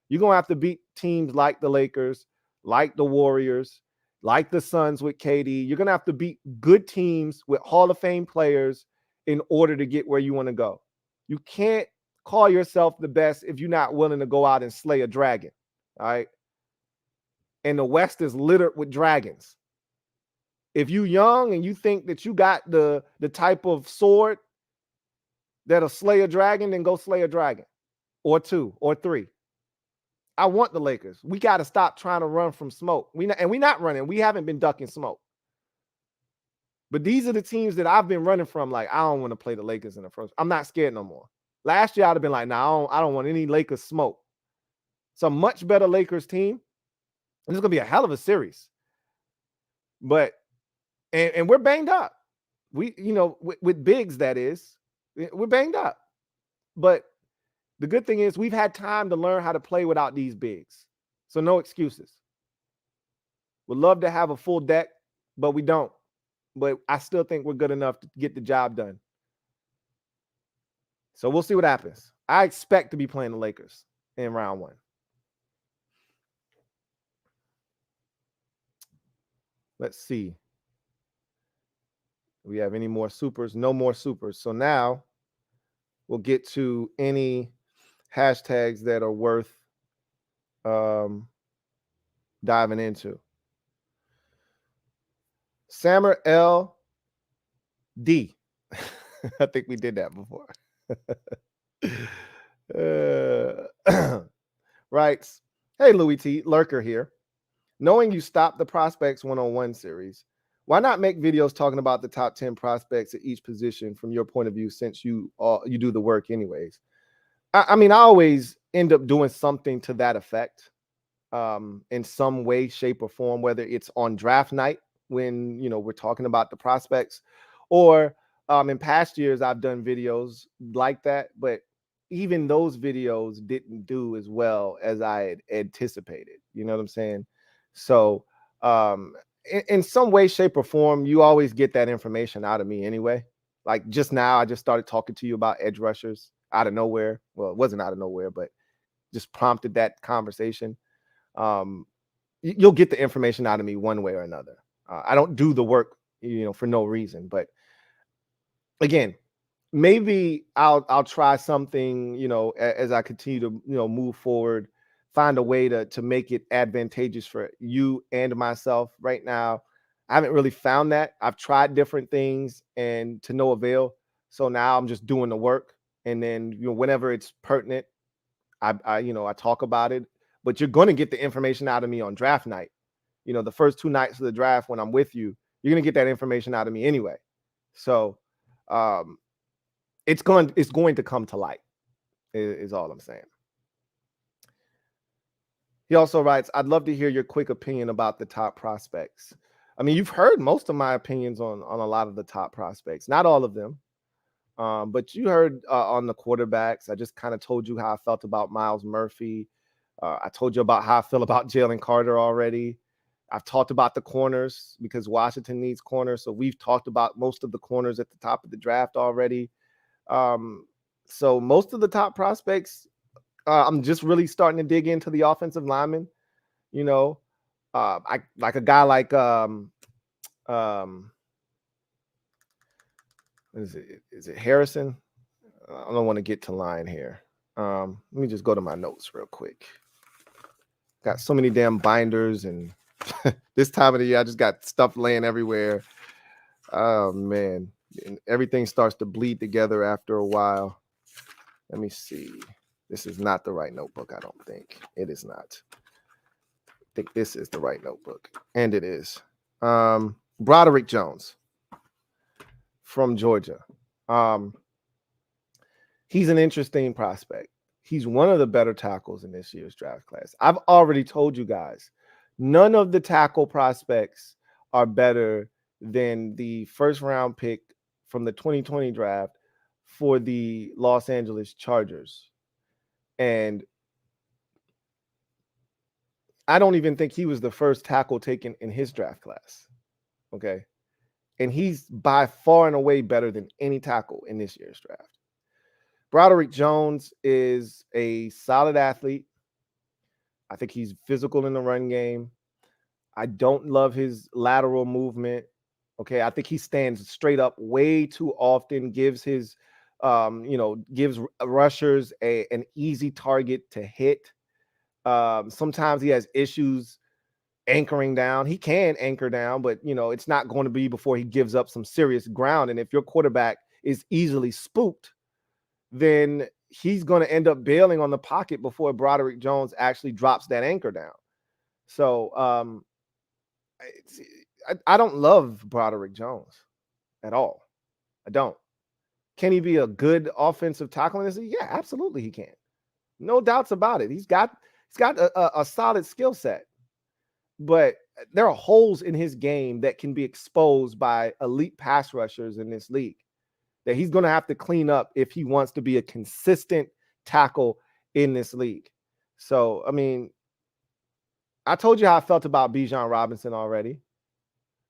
you're going to have to beat teams like the Lakers, like the Warriors, like the Suns with KD. You're going to have to beat good teams with Hall of Fame players in order to get where you want to go. You can't call yourself the best if you're not willing to go out and slay a dragon, all right? And the West is littered with dragons. If you're young and you think that you got the type of sword that'll slay a dragon, then go slay a dragon or 2 or 3. I want the Lakers. We got to stop trying to run from smoke. We're not running. We haven't been ducking smoke. But these are the teams that I've been running from. Like, I don't want to play the Lakers in the first. I'm not scared no more. Last year, I'd have been like, nah, I don't want any Lakers smoke. It's a much better Lakers team. And it's going to be a hell of a series. But, and we're banged up. We, with bigs, that is, we're banged up. But the good thing is we've had time to learn how to play without these bigs. So no excuses. Would love to have a full deck, but we don't. But I still think we're good enough to get the job done. So we'll see what happens. I expect to be playing the Lakers in round 1. Let's see. Do we have any more supers? No more supers. So now we'll get to any hashtags that are worth diving into. Sammer LD. I think we did that before. Writes, hey, Louie T, Lurker here. Knowing you stopped the prospects one-on-one series, why not make videos talking about the top 10 prospects at each position from your point of view, since you do the work anyways? I mean, I always end up doing something to that effect in some way, shape, or form, whether it's on draft night when, we're talking about the prospects, or in past years, I've done videos like that, but even those videos didn't do as well as I had anticipated. You know what I'm saying? So in some way, shape, or form, you always get that information out of me anyway. Like just now, I just started talking to you about edge rushers out of nowhere. Well, it wasn't out of nowhere, but just prompted that conversation. You'll get the information out of me one way or another. I don't do the work, for no reason. But again, maybe I'll try something, as I continue to, move forward, find a way to make it advantageous for you and myself. Right now, I haven't really found that. I've tried different things and to no avail. So now I'm just doing the work, and then whenever it's pertinent, I talk about it. But you're going to get the information out of me on draft night. The first 2 nights of the draft when I'm with you, you're going to get that information out of me anyway. So it's going to come to light is all I'm saying. He also writes, I'd love to hear your quick opinion about the top prospects. I mean, you've heard most of my opinions on a lot of the top prospects, not all of them. But you heard on the quarterbacks. I just kind of told you how I felt about Miles Murphy. I told you about how I feel about Jalen Carter already. I've talked about the corners because Washington needs corners. So we've talked about most of the corners at the top of the draft already. So most of the top prospects, I'm just really starting to dig into the offensive linemen. I like a guy like is it Harrison? I don't want to get to line here. Let me just go to my notes real quick. Got so many damn binders, and this time of the year, I just got stuff laying everywhere. Oh man, and everything starts to bleed together after a while. Let me see. This is not the right notebook. I don't think it is not. I think this is the right notebook, and it is. Broderick Jones from Georgia. He's an interesting prospect. He's one of the better tackles in this year's draft class. I've already told you guys, none of the tackle prospects are better than the first round pick from the 2020 draft for the Los Angeles Chargers. And I don't even think he was the first tackle taken in his draft class. Okay. And he's by far and away better than any tackle in this year's draft. Broderick Jones is a solid athlete. I think he's physical in the run game. I don't love his lateral movement. Okay, I think he stands straight up way too often, gives his, gives rushers an easy target to hit. Sometimes he has issues anchoring down. He can anchor down, but, it's not going to be before he gives up some serious ground. And if your quarterback is easily spooked, then he's going to end up bailing on the pocket before Broderick Jones actually drops that anchor down. So I don't love Broderick Jones at all. I don't. Can he be a good offensive tackle in this? Yeah, absolutely he can. No doubts about it. He's got a solid skill set. But there are holes in his game that can be exposed by elite pass rushers in this league that he's going to have to clean up if he wants to be a consistent tackle in this league. So, I mean, I told you how I felt about Bijan Robinson already,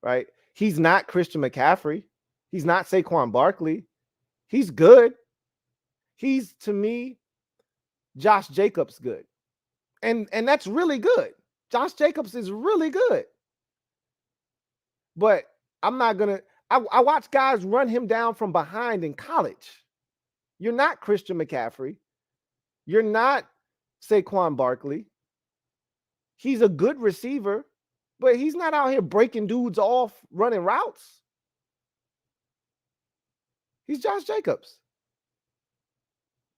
right? He's not Christian McCaffrey. He's not Saquon Barkley. He's good. He's, to me, Josh Jacobs good. And that's really good. Josh Jacobs is really good. But I'm not going to – I watch guys run him down from behind in college. You're not Christian McCaffrey. You're not Saquon Barkley. He's a good receiver, but he's not out here breaking dudes off running routes. He's Josh Jacobs.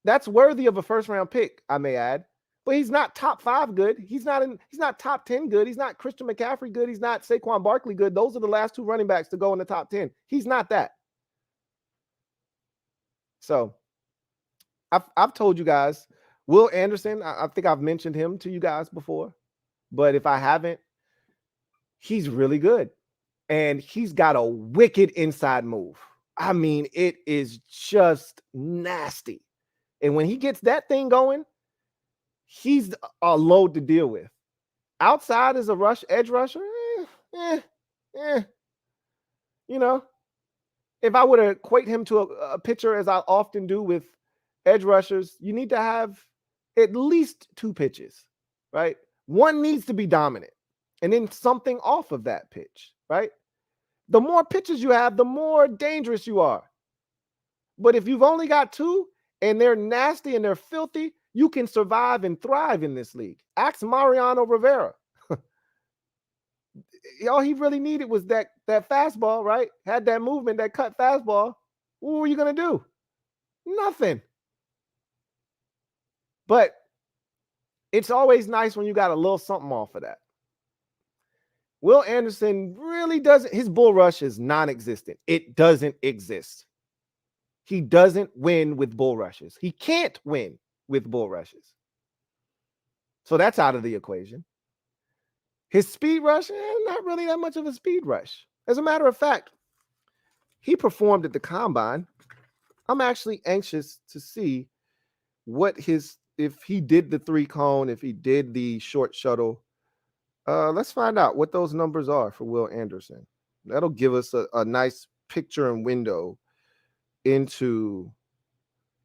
That's worthy of a first-round pick, I may add. But he's not top 5 good. He's not top 10 good. He's not Christian McCaffrey good. He's not Saquon Barkley good. Those are the last 2 running backs to go in the top 10. He's not that. So I've told you guys, Will Anderson, I think I've mentioned him to you guys before. But if I haven't, he's really good. And he's got a wicked inside move. I mean, it is just nasty. And when he gets that thing going, he's a load to deal with. Outside is a edge rusher. You know, if I were to equate him to a pitcher, as I often do with edge rushers, you need to have at least 2 pitches, right? One needs to be dominant, and then something off of that pitch, right? The more pitches you have, the more dangerous you are. But if you've only got 2 and they're nasty and they're filthy, you can survive and thrive in this league. Ask Mariano Rivera. All he really needed was that fastball, right? Had that movement, that cut fastball. What were you going to do? Nothing. But it's always nice when you got a little something off of that. Will Anderson really doesn't, his bull rush is non-existent. It doesn't exist. He doesn't win with bull rushes. He can't win with bull rushes. So that's out of the equation. His speed rush, not really that much of a speed rush. As a matter of fact, he performed at the combine. I'm actually anxious to see if he did the 3-cone, if he did the short shuttle. Let's find out what those numbers are for Will Anderson. That'll give us a nice picture and window into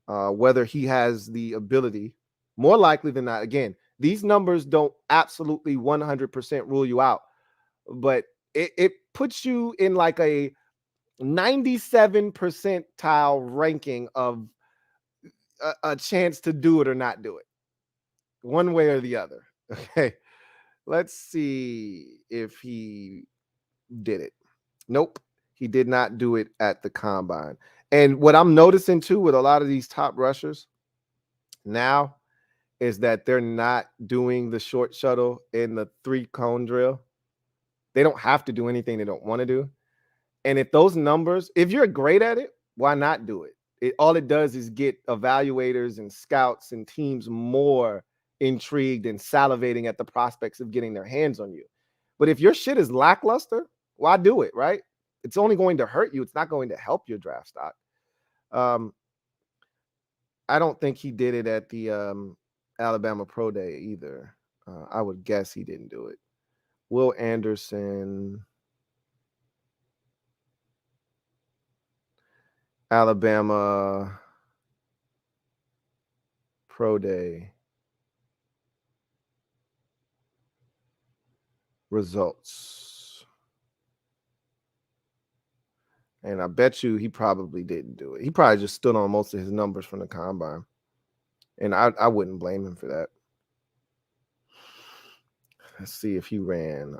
whether he has the ability. More likely than not, again, these numbers don't absolutely 100% rule you out, but it puts you in like a 97 percentile ranking of a chance to do it or not do it, one way or the other. Okay, let's see if he did it. Nope, he did not do it at the combine. And what I'm noticing too with a lot of these top rushers now is that they're not doing the short shuttle in the 3-cone drill. They don't have to do anything they don't want to do. And if those numbers, if you're great at it, why not do it? All it does is get evaluators and scouts and teams more intrigued and salivating at the prospects of getting their hands on you. But if your shit is lackluster, why do it, right? It's only going to hurt you. It's not going to help your draft stock. I don't think he did it at the Alabama Pro Day either. I would guess he didn't do it. Will Anderson, Alabama Pro Day results. And I bet you he probably didn't do it. He probably just stood on most of his numbers from the combine. And I wouldn't blame him for that. Let's see if he ran,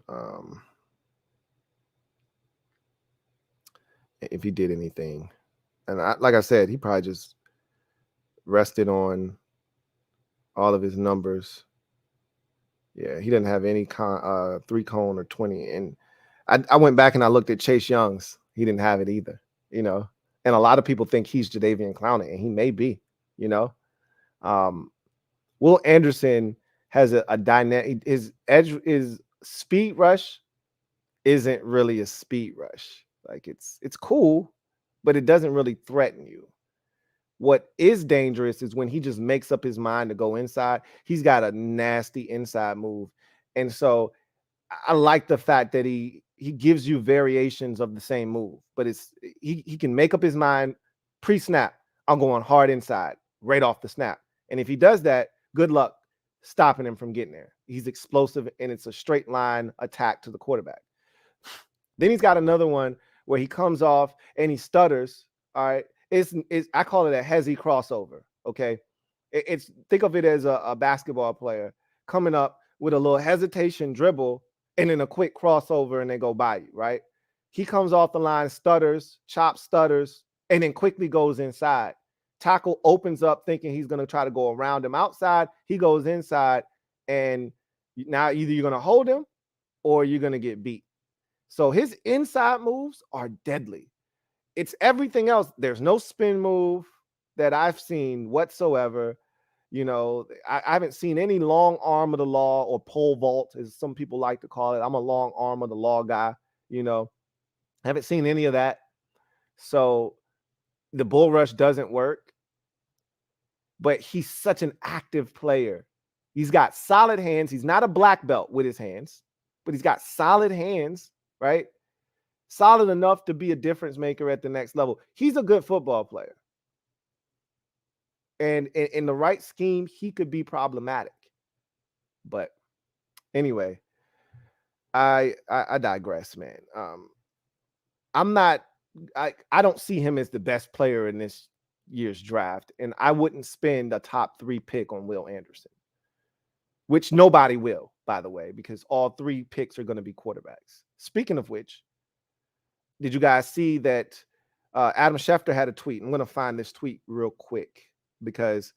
if he did anything. And like I said, he probably just rested on all of his numbers. Yeah, he didn't have any 3-cone or 20. And I went back and I looked at Chase Young's. He didn't have it either, you know. And a lot of people think he's Jadeveon Clowney, and he may be, you know. Will Anderson has a dynamic. His speed rush isn't really a speed rush. Like it's cool, but it doesn't really threaten you. What is dangerous is when he just makes up his mind to go inside. He's got a nasty inside move. And so I like the fact that he gives you variations of the same move, but he can make up his mind pre-snap. I'm going hard inside right off the snap. And if he does that, good luck stopping him from getting there. He's explosive and it's a straight line attack to the quarterback. Then he's got another one where he comes off and he stutters. All right. I call it a hezzy crossover. Okay. It's think of it as a basketball player coming up with a little hesitation dribble and then a quick crossover and they go by you, right? He comes off the line, stutters, stutters, and then quickly goes inside. Tackle opens up thinking he's going to try to go around him outside. He goes inside, and now either you're going to hold him or you're going to get beat. So his inside moves are deadly. It's everything else. There's no spin move that I've seen whatsoever. You know, I haven't seen any long arm of the law or pole vault, as some people like to call it. I'm a long arm of the law guy, you know. I haven't seen any of that. So the bull rush doesn't work. But he's such an active player. He's got solid hands. He's not a black belt with his hands, but he's got solid hands, right? Solid enough to be a difference maker at the next level. He's a good football player. And in the right scheme, he could be problematic. But anyway, I digress, man. I don't see him as the best player in this year's draft, and I wouldn't spend a top 3 pick on Will Anderson, which nobody will, by the way, because all 3 picks are going to be quarterbacks. Speaking of which, did you guys see that Adam Schefter had a tweet? I'm going to find this tweet real quick because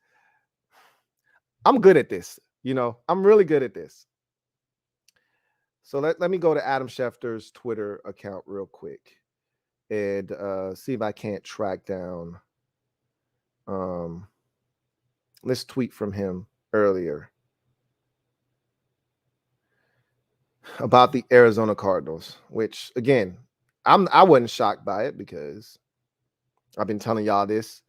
I'm good at this. You know, I'm really good at this. So let me go to Adam Schefter's Twitter account real quick and see if I can't track down this tweet from him earlier about the Arizona Cardinals, which again, I wasn't shocked by it because I've been telling y'all this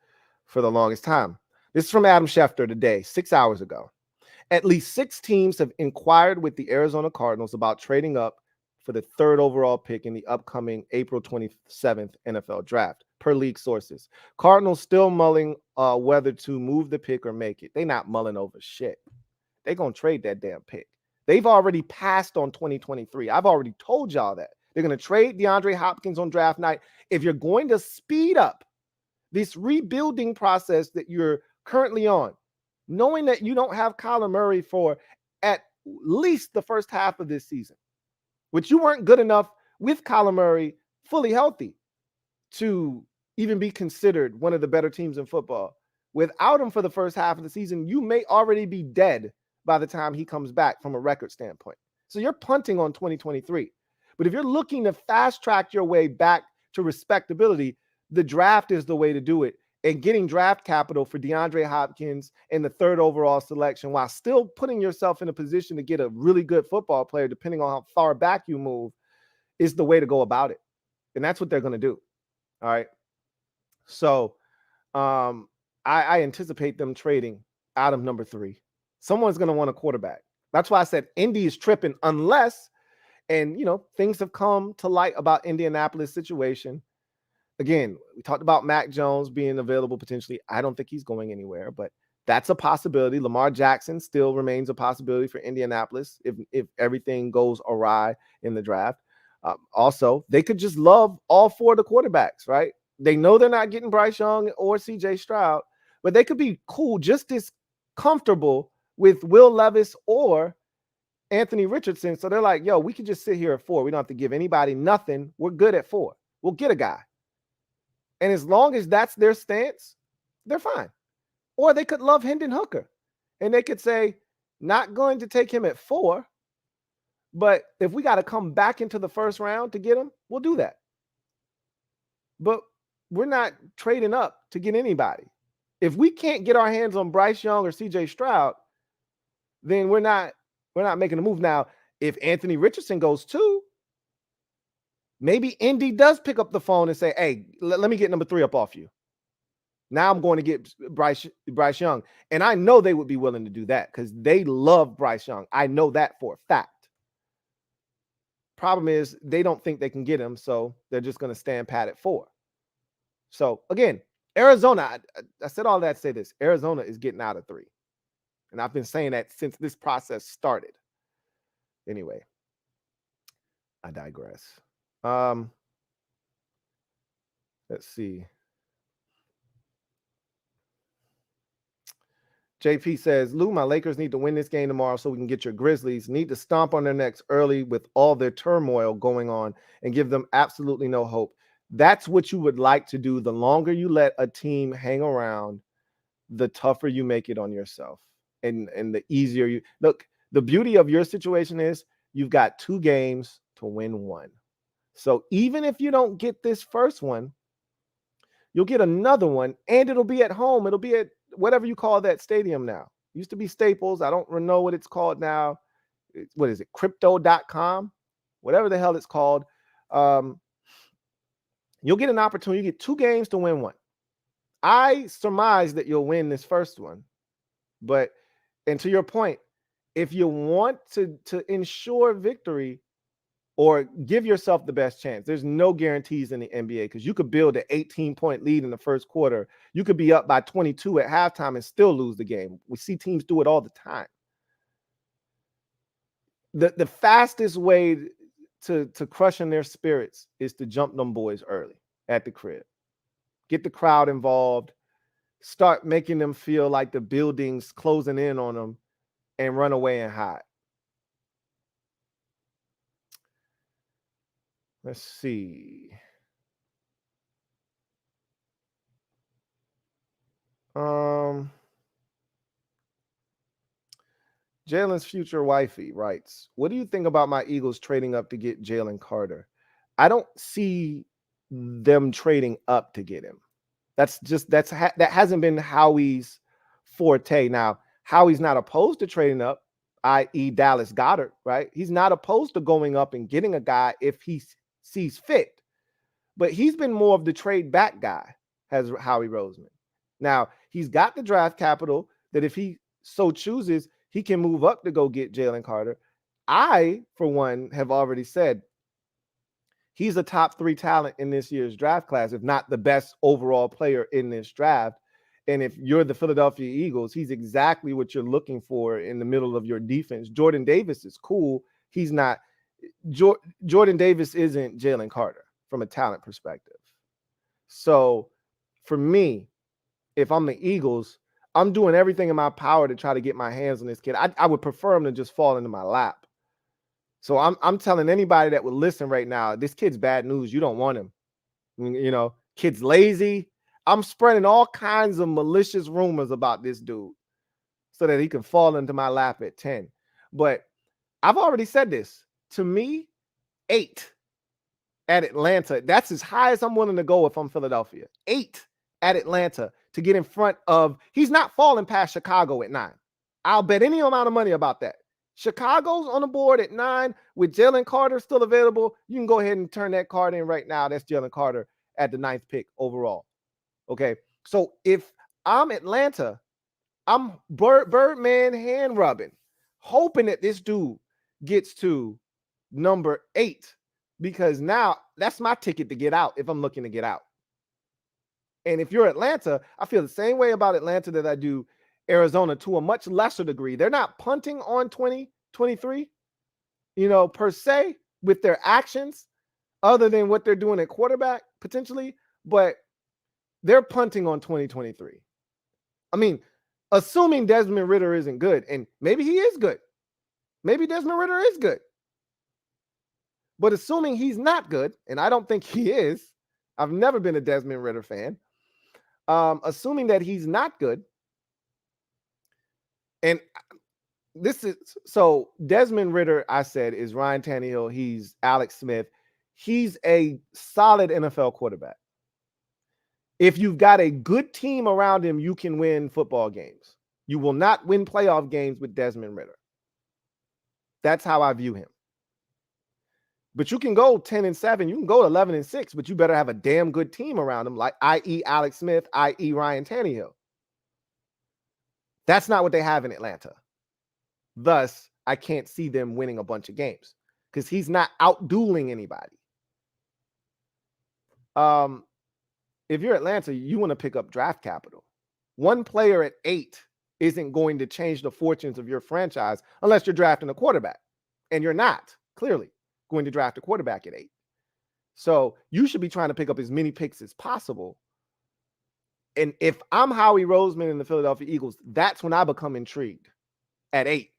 for the longest time. This is from Adam Schefter today, 6 hours ago. At least 6 teams have inquired with the Arizona Cardinals about trading up for the 3rd overall pick in the upcoming April 27th NFL draft, per league sources. Cardinals still mulling whether to move the pick or make it. They not mulling over shit. They going to trade that damn pick. They've already passed on 2023. I've already told y'all that. They're going to trade DeAndre Hopkins on draft night. If you're going to speed up this rebuilding process that you're currently on, knowing that you don't have Kyler Murray for at least the first half of this season, which you weren't good enough with Kyler Murray fully healthy to even be considered one of the better teams in football. Without him for the first half of the season, you may already be dead by the time he comes back from a record standpoint. So you're punting on 2023. But if you're looking to fast track your way back to respectability, the draft is the way to do it. And getting draft capital for DeAndre Hopkins and the 3rd overall selection while still putting yourself in a position to get a really good football player, depending on how far back you move, is the way to go about it. And that's what they're going to do. All right. So I anticipate them trading out of number 3. Someone's going to want a quarterback. That's why I said Indy is tripping unless, and you know, things have come to light about Indianapolis' situation. Again, we talked about Mac Jones being available potentially. I don't think he's going anywhere, but that's a possibility. Lamar Jackson still remains a possibility for Indianapolis if everything goes awry in the draft. Also, they could just love all 4 of the quarterbacks, right? They know they're not getting Bryce Young or CJ Stroud, but they could be cool, just as comfortable with Will Levis or Anthony Richardson. So they're like, yo, we could just sit here at 4. We don't have to give anybody nothing. We're good at 4. We'll get a guy. And as long as that's their stance, they're fine. Or they could love Hendon Hooker. And they could say, not going to take him at 4, but if we got to come back into the first round to get him, we'll do that. But we're not trading up to get anybody. If we can't get our hands on Bryce Young or CJ Stroud, then we're not making a move. Now, if Anthony Richardson goes too, Maybe Indy does pick up the phone and say, hey, let me get number 3 up off you. Now I'm going to get Bryce Young. And I know they would be willing to do that because they love Bryce Young. I know that for a fact. Problem is, they don't think they can get him, so they're just going to stand pat at 4. So, again, Arizona, I said all that to say this. Arizona is getting out of 3. And I've been saying that since this process started. Anyway, I digress. Let's see. JP says, Lou, my Lakers need to win this game tomorrow so we can get your Grizzlies. Need to stomp on their necks early with all their turmoil going on and give them absolutely no hope. That's what you would like to do. The longer you let a team hang around, the tougher you make it on yourself. And the easier you look. The beauty of your situation is you've got 2 games to win 1. So even if you don't get this first one, you'll get another one, and it'll be at home. It'll be at whatever you call that stadium now. It used to be Staples. I don't know what it's called now. What is it? Crypto.com? Whatever the hell it's called. You'll get an opportunity. You get 2 games to win 1. I surmise that you'll win this first one. But, and to your point, if you want to ensure victory or give yourself the best chance, there's no guarantees in the NBA because you could build an 18-point lead in the first quarter. You could be up by 22 at halftime and still lose the game. We see teams do it all the time. The fastest way to crushing their spirits is to jump them boys early at the crib. Get the crowd involved. Start making them feel like the building's closing in on them and run away and hide. Let's see. Jalen's future wifey writes, what do you think about my Eagles trading up to get Jalen Carter? I don't see them trading up to get him. That hasn't been Howie's forte. Now, Howie's not opposed to trading up, i.e. Dallas Goedert, right? He's not opposed to going up and getting a guy if he sees fit. But he's been more of the trade back guy, has Howie Roseman. Now, he's got the draft capital that if he so chooses, he can move up to go get Jalen Carter. I, for one, have already said he's a top 3 talent in this year's draft class, if not the best overall player in this draft. And if you're the Philadelphia Eagles, he's exactly what you're looking for in the middle of your defense. Jordan Davis is cool. He's not. Jordan Davis isn't Jalen Carter from a talent perspective. So for me, if I'm the Eagles, I'm doing everything in my power to try to get my hands on this kid. I would prefer him to just fall into my lap. So I'm telling anybody that would listen right now, this kid's bad news. You don't want him. You know, kid's lazy. I'm spreading all kinds of malicious rumors about this dude so that he can fall into my lap at 10. But I've already said this. To me, 8 at Atlanta. That's as high as I'm willing to go if I'm Philadelphia. 8 at Atlanta to get in front of, he's not falling past Chicago at 9. I'll bet any amount of money about that. Chicago's on the board at 9 with Jalen Carter still available. You can go ahead and turn that card in right now. That's Jalen Carter at the 9th pick overall. Okay. So if I'm Atlanta, I'm Birdman hand rubbing, hoping that this dude gets to number 8, because now that's my ticket to get out if I'm looking to get out. And if you're Atlanta, I feel the same way about Atlanta that I do Arizona to a much lesser degree. They're not punting on 2023, per se with their actions other than what they're doing at quarterback potentially, but they're punting on 2023. I mean, assuming Desmond Ridder isn't good, and maybe he is good. Maybe Desmond Ridder is good. But assuming he's not good, and I don't think he is, I've never been a Desmond Ridder fan. Assuming that he's not good, and this is so Desmond Ridder, I said, is Ryan Tannehill. He's Alex Smith. He's a solid NFL quarterback. If you've got a good team around him, you can win football games. You will not win playoff games with Desmond Ridder. That's how I view him. But you can go 10-7, you can go 11-6, but you better have a damn good team around him, like i.e. Alex Smith, i.e. Ryan Tannehill. That's not what they have in Atlanta. Thus, I can't see them winning a bunch of games because he's not out-dueling anybody. If you're Atlanta, you want to pick up draft capital. One player at 8 isn't going to change the fortunes of your franchise unless you're drafting a quarterback. And you're not, clearly, going to draft a quarterback at 8. So you should be trying to pick up as many picks as possible. And if I'm Howie Roseman and the Philadelphia Eagles, that's when I become intrigued at 8.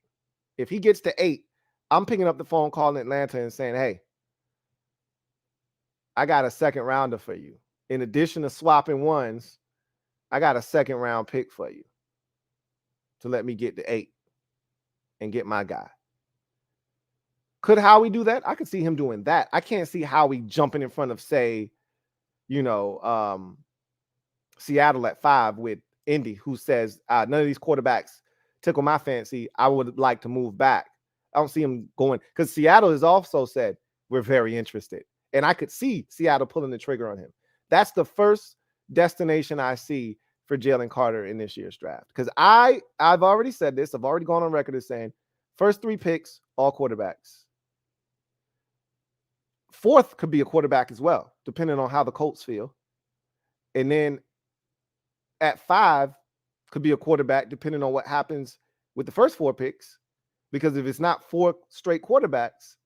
If he gets to 8, I'm picking up the phone, calling Atlanta and saying, hey, I got a second rounder for you. In addition to swapping ones, I got a second round pick for you to let me get to 8 and get my guy. Could Howie do that? I could see him doing that. I can't see Howie jumping in front of, say, Seattle at 5 with Indy, who says, none of these quarterbacks tickle my fancy. I would like to move back. I don't see him going, because Seattle has also said, we're very interested. And I could see Seattle pulling the trigger on him. That's the first destination I see for Jalen Carter in this year's draft. Because I've already said this. I've already gone on record as saying, first 3 picks, all quarterbacks. 4th could be a quarterback as well, depending on how the Colts feel. And then at 5 could be a quarterback, depending on what happens with the first 4 picks. Because if it's not 4 straight quarterbacks,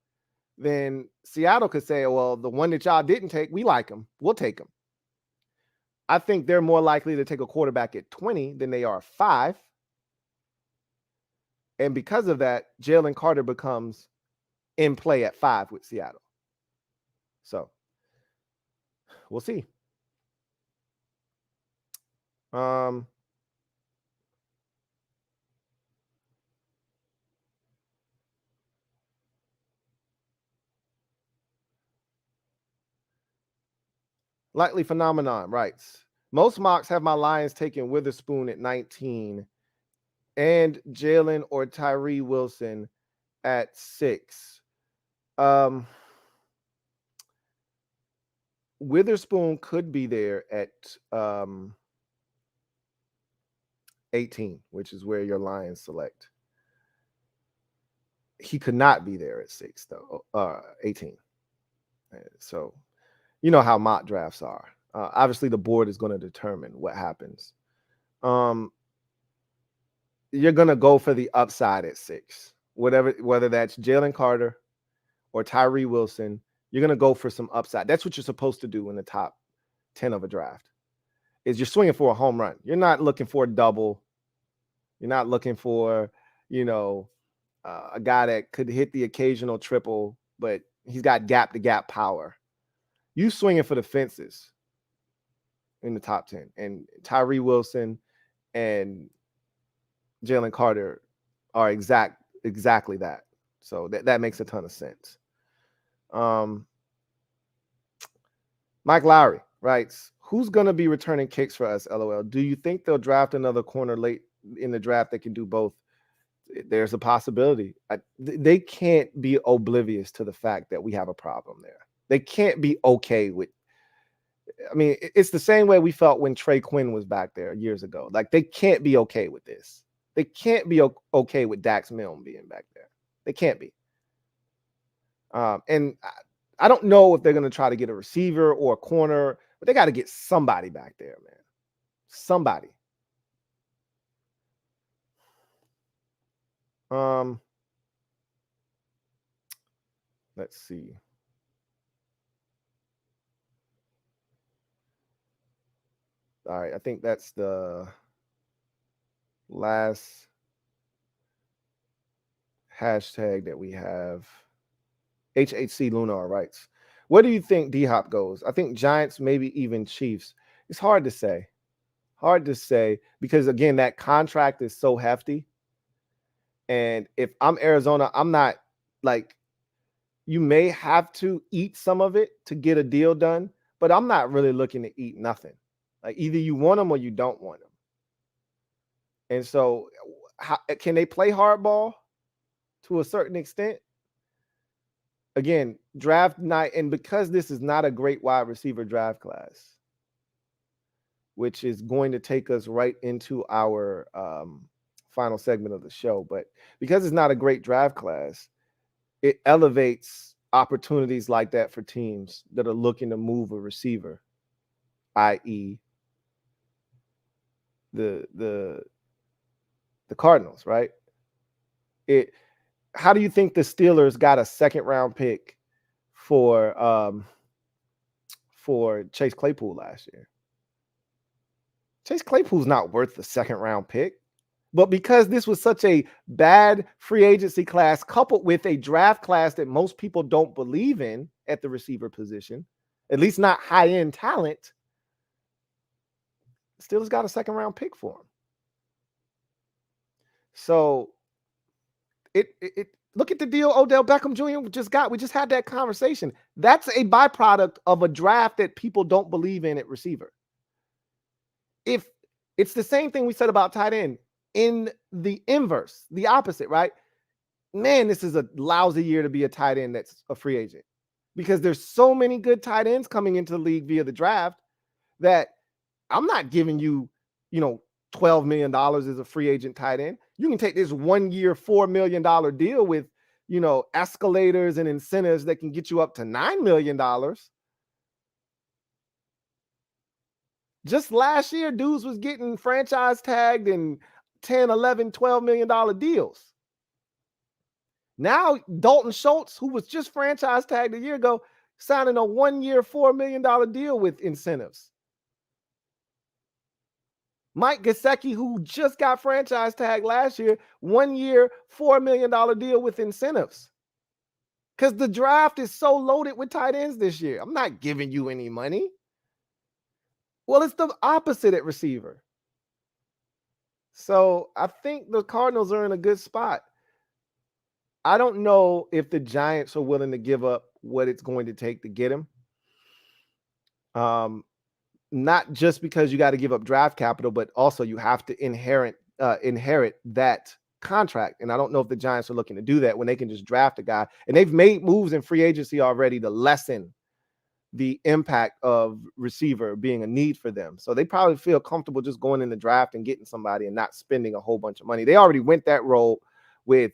then Seattle could say, well, the one that y'all didn't take, we like him. We'll take him. I think they're more likely to take a quarterback at 20 than they are 5. And because of that, Jalen Carter becomes in play at 5 with Seattle. So we'll see. Likely phenomenon writes, most mocks have my Lions taking Witherspoon at 19 and Jalen or Tyree Wilson at 6. Witherspoon could be there at 18, which is where your Lions select. He could not be there at 6, though. 18. So, you know how mock drafts are. Obviously, the board is going to determine what happens. You're going to go for the upside at 6. Whether that's Jalen Carter or Tyree Wilson, you're going to go for some upside. That's what you're supposed to do in the top 10 of a draft. Is you're swinging for a home run. You're not looking for a double. You're not looking for, a guy that could hit the occasional triple, but he's got gap-to-gap power. You swinging for the fences in the top 10. And Tyree Wilson and Jalen Carter are exactly that. So that makes a ton of sense. Mike Lowry writes, who's going to be returning kicks for us, LOL? Do you think they'll draft another corner late in the draft that can do both? There's a possibility. They can't be oblivious to the fact that we have a problem there. They can't be okay with. I mean, it's the same way we felt when Trey Quinn was back there years ago. Like, they can't be okay with this. They can't be okay with Dax Milne being back there. They can't be. And I don't know if they're going to try to get a receiver or a corner, but they got to get somebody back there, man. Somebody. Let's see. All right, I think that's the last hashtag that we have. HHC Lunar writes, where do you think D-Hop goes? I think Giants, maybe even Chiefs. It's hard to say. Hard to say because, again, that contract is so hefty. And if I'm Arizona, I'm not like, you may have to eat some of it to get a deal done, but I'm not really looking to eat nothing. Like, either you want them or you don't want them. And so can they play hardball to a certain extent? again, draft night, and because this is not a great wide receiver draft class, which is going to take us right into our final segment of the show, but because it's not a great draft class, it elevates opportunities like that for teams that are looking to move a receiver, i.e., the Cardinals, right? How do you think the Steelers got a second-round pick for Chase Claypool last year? Chase Claypool's not worth the second-round pick. But because this was such a bad free agency class, coupled with a draft class that most people don't believe in at the receiver position, at least not high-end talent, Steelers got a second-round pick for him. So it look at the deal Odell Beckham Jr. just got. We just had that conversation. That's a byproduct of a draft that people don't believe in at receiver. If it's the same thing we said about tight end, in the inverse, the opposite, right? Man, this is a lousy year to be a tight end that's a free agent, because there's so many good tight ends coming into the league via the draft that I'm not giving you, $12 million as a free agent tight end. You can take this 1 year, $4 million deal with, escalators and incentives that can get you up to $9 million. Just last year, dudes was getting franchise tagged and 10, 11, $12 million deals. Now, Dalton Schultz, who was just franchise tagged a year ago, signing a 1 year, $4 million deal with incentives. Mike Gesicki, who just got franchise tagged last year, 1 year, $4 million deal with incentives. Because the draft is so loaded with tight ends this year. I'm not giving you any money. Well, it's the opposite at receiver. So I think the Cardinals are in a good spot. I don't know if the Giants are willing to give up what it's going to take to get him. Not just because you got to give up draft capital, but also you have to inherit that contract. And I don't know if the Giants are looking to do that when they can just draft a guy. And they've made moves in free agency already to lessen the impact of receiver being a need for them. So they probably feel comfortable just going in the draft and getting somebody and not spending a whole bunch of money. They already went that road with,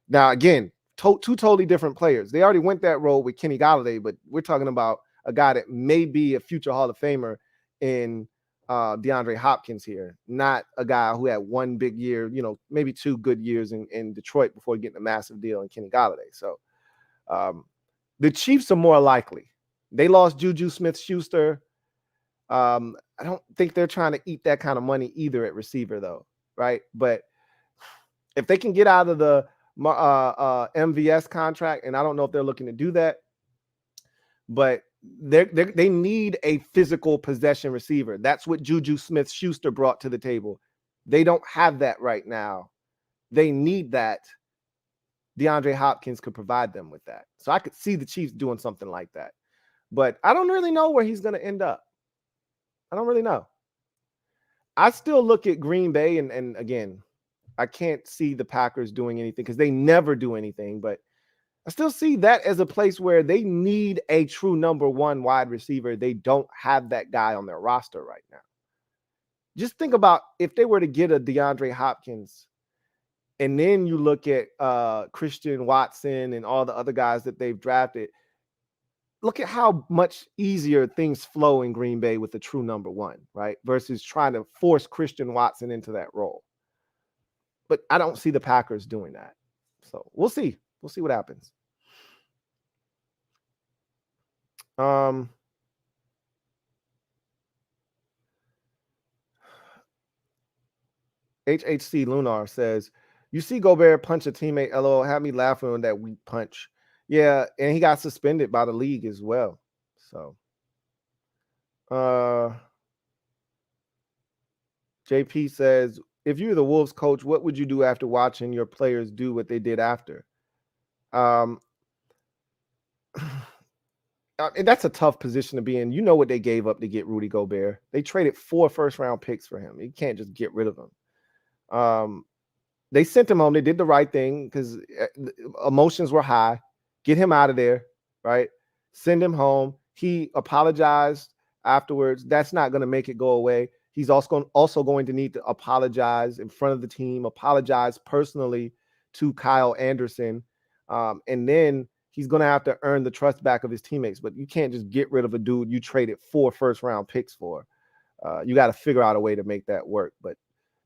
now again, two totally different players. They already went that road with Kenny Golladay, but we're talking about a guy that may be a future Hall of Famer in DeAndre Hopkins here, not a guy who had one big year, maybe 2 good years in Detroit before getting a massive deal in Kenny Golladay. So the Chiefs are more likely. They lost Juju Smith-Schuster. I don't think they're trying to eat that kind of money either at receiver, though, right? But if they can get out of the MVS contract, and I don't know if they're looking to do that, but they need a physical possession receiver. That's what Juju Smith-Schuster brought to the table. They don't have that right now. They need that. DeAndre Hopkins could provide them with that. So I could see the Chiefs doing something like that. But I don't really know where he's going to end up. I don't really know. I still look at Green Bay, and again, I can't see the Packers doing anything because they never do anything, but I still see that as a place where they need a true number 1 wide receiver. They don't have that guy on their roster right now. Just think about if they were to get a DeAndre Hopkins, and then you look at Christian Watson and all the other guys that they've drafted. Look at how much easier things flow in Green Bay with the true number 1, right? Versus trying to force Christian Watson into that role. But I don't see the Packers doing that. So we'll see. We'll see what happens. HHC Lunar says, you see Gobert punch a teammate, LOL, had me laughing on that weak punch. Yeah, and he got suspended by the league as well. So JP says, if you're the Wolves coach, what would you do after watching your players do what they did after? And that's a tough position to be in. You know what they gave up to get Rudy Gobert. They traded 4 first-round picks for him. You can't just get rid of him. They sent him home. They did the right thing because emotions were high. Get him out of there, right? Send him home. He apologized afterwards. That's not going to make it go away. He's also going to need to apologize in front of the team, apologize personally to Kyle Anderson. And then he's going to have to earn the trust back of his teammates. But you can't just get rid of a dude you traded 4 first-round picks for. You got to figure out a way to make that work. But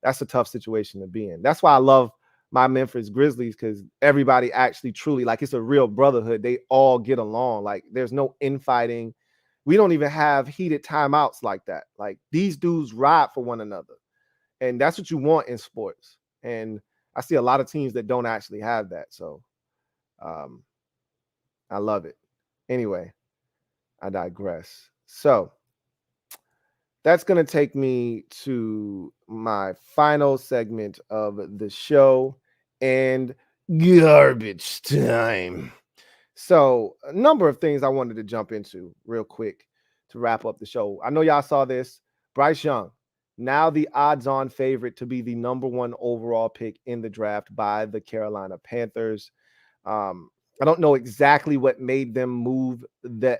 that's a tough situation to be in. That's why I love my Memphis Grizzlies, because everybody actually truly, like, it's a real brotherhood. They all get along. Like, there's no infighting. We don't even have heated timeouts like that. Like, these dudes ride for one another. And that's what you want in sports. And I see a lot of teams that don't actually have that. So I love it. Anyway, I digress. So that's going to take me to my final segment of the show and garbage time. So a number of things I wanted to jump into real quick to wrap up the show. I know y'all saw this. Bryce Young, now the odds-on favorite to be the #1 overall pick in the draft by the Carolina Panthers. I don't know exactly what made them move the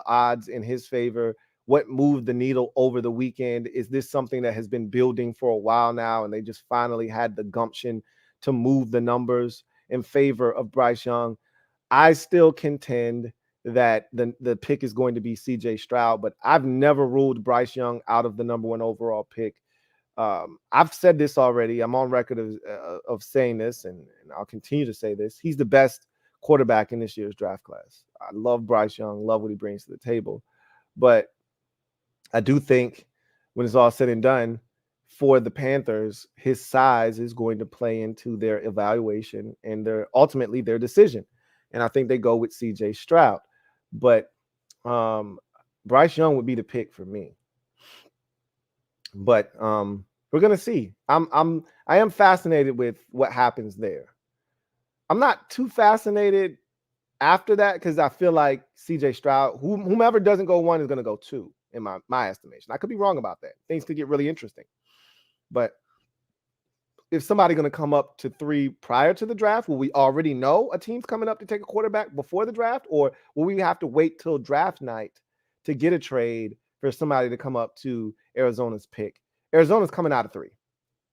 odds in his favor. What moved the needle over the weekend? Is this something that has been building for a while now, and they just finally had the gumption to move the numbers in favor of Bryce Young? I still contend that the pick is going to be CJ Stroud, but I've never ruled Bryce Young out of the #1 overall pick. I've said this already. I'm on record of saying this, and I'll continue to say this. He's the best quarterback in this year's draft class. I love Bryce Young, love what he brings to the table. But I do think when it's all said and done, for the Panthers, his size is going to play into their evaluation and ultimately their decision. And I think they go with CJ Stroud. But Bryce Young would be the pick for me. But we're gonna see. I am fascinated with what happens there. I'm not too fascinated after that, because I feel like CJ Stroud, whomever doesn't go 1 is gonna go 2 in my estimation. I could be wrong about that. Things could get really interesting. But if somebody's going to come up to 3 prior to the draft, will we already know a team's coming up to take a quarterback before the draft? Or will we have to wait till draft night to get a trade for somebody to come up to Arizona's pick? Arizona's coming out of 3.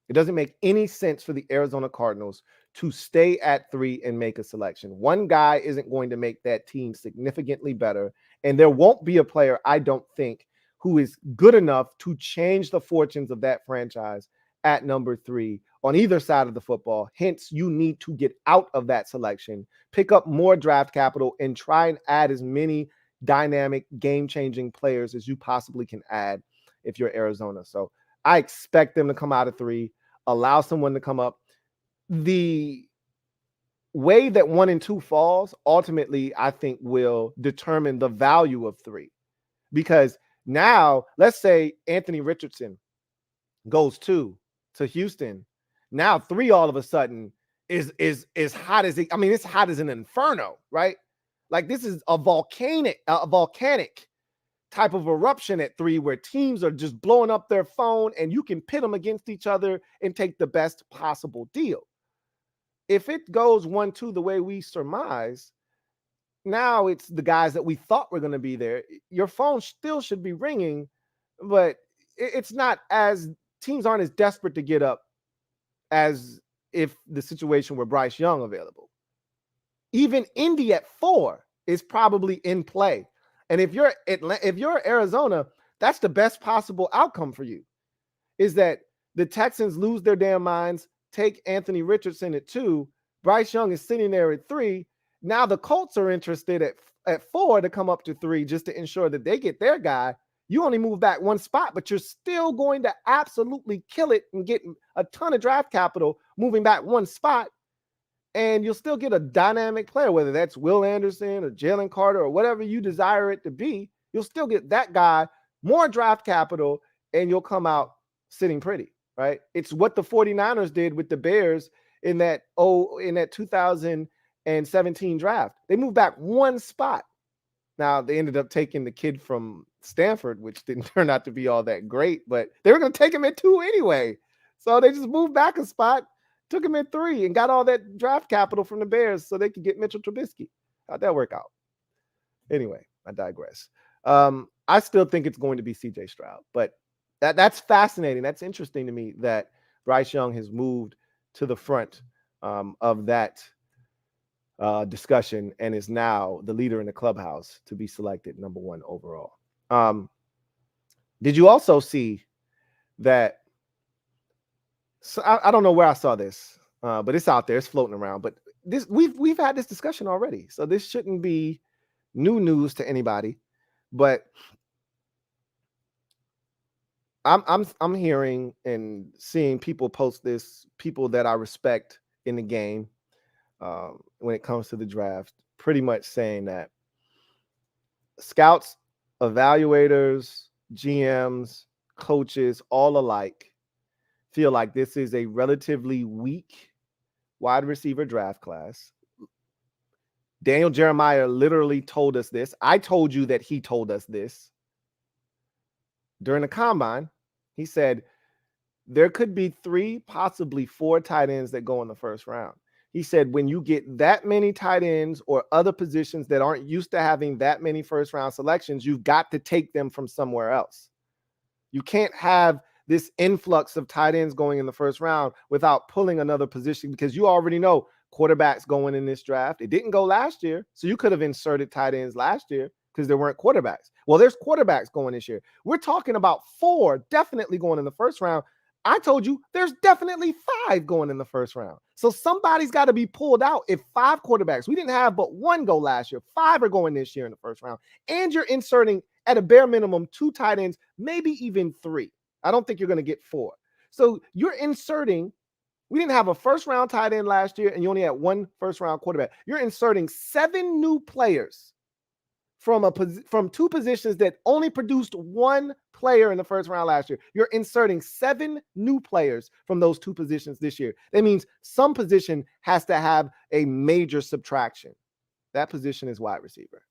It doesn't make any sense for the Arizona Cardinals to stay at 3 and make a selection. One guy isn't going to make that team significantly better. And there won't be a player, I don't think, who is good enough to change the fortunes of that franchise at number 3 on either side of the football. Hence, you need to get out of that selection, pick up more draft capital, and try and add as many dynamic, game-changing players as you possibly can add if you're Arizona. So I expect them to come out of 3, allow someone to come up. The way that 1 and 2 falls, ultimately, I think will determine the value of 3. Because now, let's say Anthony Richardson goes 2 to Houston. Now 3 all of a sudden is hot as it. I mean, it's hot as an inferno, right? Like, this is a volcanic type of eruption at 3, where teams are just blowing up their phone and you can pit them against each other and take the best possible deal. If it goes 1-2 the way we surmise, now it's the guys that we thought were going to be there. Your phone still should be ringing, but it's not as, teams aren't as desperate to get up as if the situation were Bryce Young available. Even Indy at 4 is probably in play. And if you're Arizona, that's the best possible outcome for you, is that the Texans lose their damn minds, take Anthony Richardson at 2. Bryce Young is sitting there at 3. Now the Colts are interested at 4 to come up to 3 just to ensure that they get their guy. You only move back 1 spot, but you're still going to absolutely kill it and get a ton of draft capital moving back 1 spot. And you'll still get a dynamic player, whether that's Will Anderson or Jalen Carter or whatever you desire it to be. You'll still get that guy, more draft capital, and you'll come out sitting pretty, right? It's what the 49ers did with the Bears in that 2017 draft. They moved back 1 spot. Now, they ended up taking the kid from Stanford, which didn't turn out to be all that great, but they were going to take him at 2 anyway. So they just moved back a spot, took him at 3, and got all that draft capital from the Bears so they could get Mitchell Trubisky. How'd that work out? Anyway, I digress. I still think it's going to be CJ Stroud, but that's fascinating. That's interesting to me that Bryce Young has moved to the front of that discussion and is now the leader in the clubhouse to be selected number 1 overall. Did you also see that? So I don't know where I saw this, but it's out there. It's floating around. But this we've had this discussion already, so this shouldn't be new news to anybody. But I'm hearing and seeing people post this, people that I respect in the game when it comes to the draft, pretty much saying that scouts, evaluators, GMs, coaches, all alike feel like this is a relatively weak wide receiver draft class. Daniel Jeremiah literally told us this. I told you that he told us this during the combine. He said there could be 3, possibly 4 tight ends that go in the first round. He said when you get that many tight ends or other positions that aren't used to having that many first round selections, you've got to take them from somewhere else. You can't have this influx of tight ends going in the first round without pulling another position, because you already know quarterbacks going in this draft. It didn't go last year, so you could have inserted tight ends last year because there weren't quarterbacks. Well, there's quarterbacks going this year. We're talking about 4 definitely going in the first round. I told you there's definitely 5 going in the first round. So somebody's got to be pulled out. If 5 quarterbacks, we didn't have but 1 go last year, 5 are going this year in the first round, and you're inserting at a bare minimum 2 tight ends, maybe even 3. I don't think you're going to get 4. So you're inserting, we didn't have a first round tight end last year, and you only had 1 first round quarterback. You're inserting 7 new players from 2 positions that only produced 1 player in the first round last year. You're inserting 7 new players from those 2 positions this year. That means some position has to have a major subtraction. That position is wide receiver.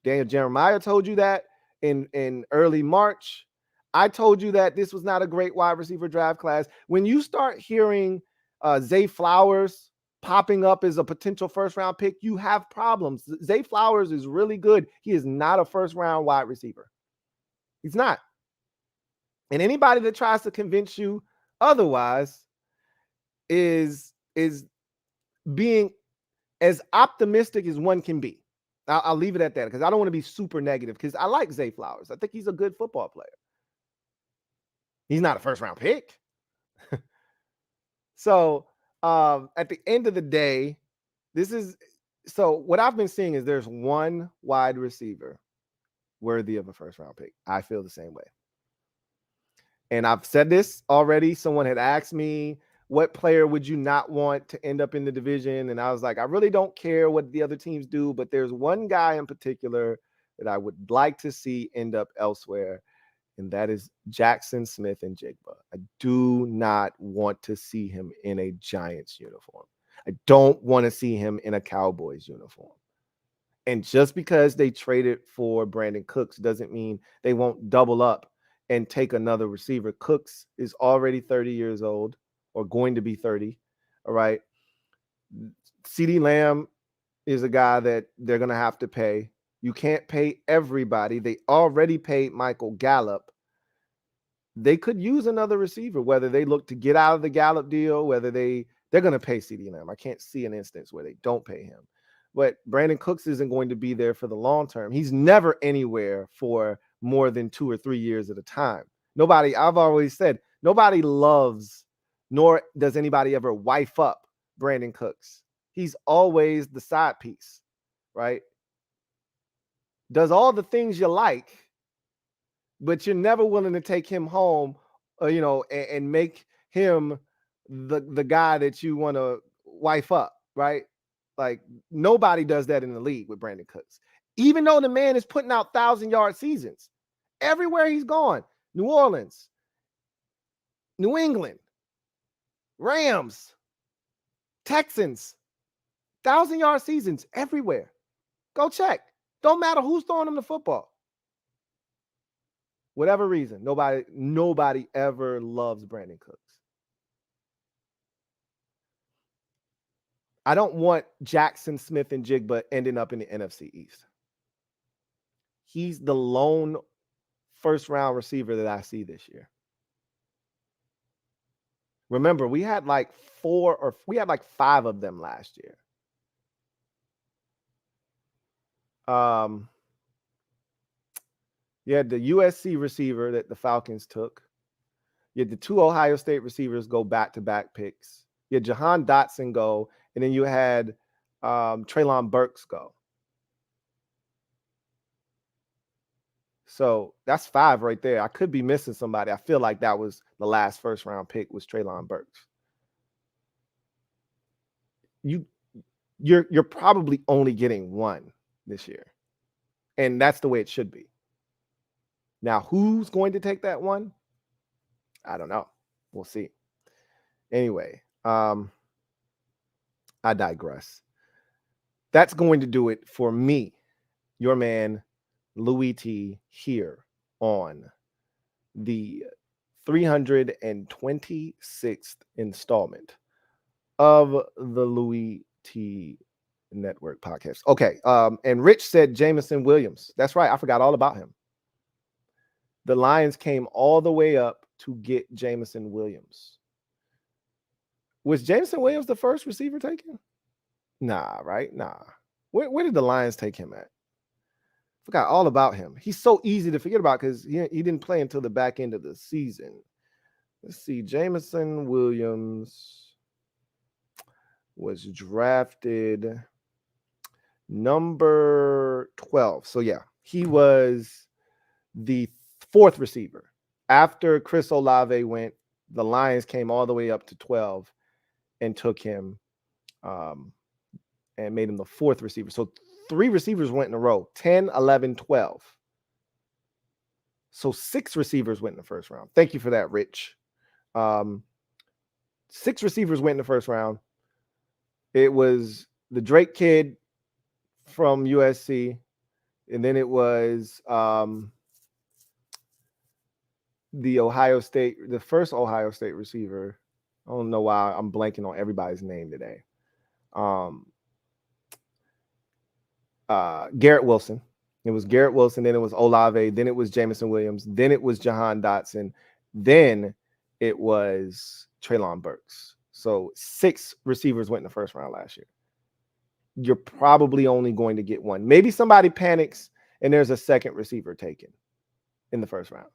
Daniel Jeremiah told you that in early March. I told you that this was not a great wide receiver draft class. When you start hearing Zay Flowers popping up as a potential first round pick, you have problems. Zay Flowers is really good. He is not a first round wide receiver. He's not. And anybody that tries to convince you otherwise is being as optimistic as one can be. I'll leave it at that because I don't want to be super negative, because I like Zay Flowers. I think he's a good football player. He's not a first round pick. So at the end of the day, what I've been seeing is there's 1 wide receiver worthy of a first round pick. I feel the same way. And I've said this already. Someone had asked me, what player would you not want to end up in the division? And I was like, I really don't care what the other teams do, but there's one guy in particular that I would like to see end up elsewhere, and that is Jackson Smith-Njigba. I do not want to see him in a Giants uniform. I don't want to see him in a Cowboys uniform. And just because they traded for Brandon Cooks doesn't mean they won't double up and take another receiver. Cooks is already 30 years old, or going to be 30. All right. CeeDee Lamb is a guy that they're going to have to pay. You can't pay everybody. They already paid Michael Gallup. They could use another receiver, whether they look to get out of the Gallup deal, whether they're going to pay CeeDee Lamb. I can't see an instance where they don't pay him. But Brandon Cooks isn't going to be there for the long term. He's never anywhere for more than 2 or 3 years at a time. I've always said, nobody loves, nor does anybody ever wife up Brandon Cooks. He's always the side piece, right? Does all the things you like, but you're never willing to take him home, and make him the guy that you want to wife up, right? Like, nobody does that in the league with Brandon Cooks. Even though the man is putting out 1,000-yard seasons everywhere he's gone. New Orleans, New England, Rams, Texans, 1,000-yard seasons everywhere. Go check. Don't matter who's throwing him the football. Whatever reason, nobody ever loves Brandon Cooks. I don't want Jackson Smith and Jigba ending up in the NFC East. He's the lone first-round receiver that I see this year. Remember, we had like 5 of them last year. You had the USC receiver that the Falcons took. You had the 2 Ohio State receivers go back-to-back picks. You had Jahan Dotson go, and then you had Treylon Burks go. So that's 5 right there. I could be missing somebody. I feel like that was the last first-round pick was Treylon Burks. You're probably only getting 1 this year, and that's the way it should be. Now, who's going to take that 1? I don't know. We'll see. Anyway, I digress. That's going to do it for me, your man, Louie T, here on the 326th installment of the Louie T Network podcast. Okay. And Rich said Jameson Williams. That's right. I forgot all about him. The Lions came all the way up to get Jameson Williams. Was Jameson Williams the first receiver taken? Nah, right? Nah. Where did the Lions take him at? Forgot all about him. He's so easy to forget about because he didn't play until the back end of the season. Let's see. Jameson Williams was drafted number 12. So, yeah, he was the 4th receiver. After Chris Olave went, the Lions came all the way up to 12 and took him and made him the 4th receiver. So 3 receivers went in a row, 10, 11, 12. So 6 receivers went in the first round. Thank you for that, Rich. 6 receivers went in the first round. It was the Drake kid from USC, and then it was the first Ohio State receiver. I don't know why I'm blanking on everybody's name today. Garrett Wilson. It was Garrett Wilson, then it was Olave, then it was Jameson Williams, then it was Jahan Dotson, then it was Treylon Burks. So 6 receivers went in the first round last year. You're probably only going to get 1. Maybe somebody panics and there's a second receiver taken in the first round.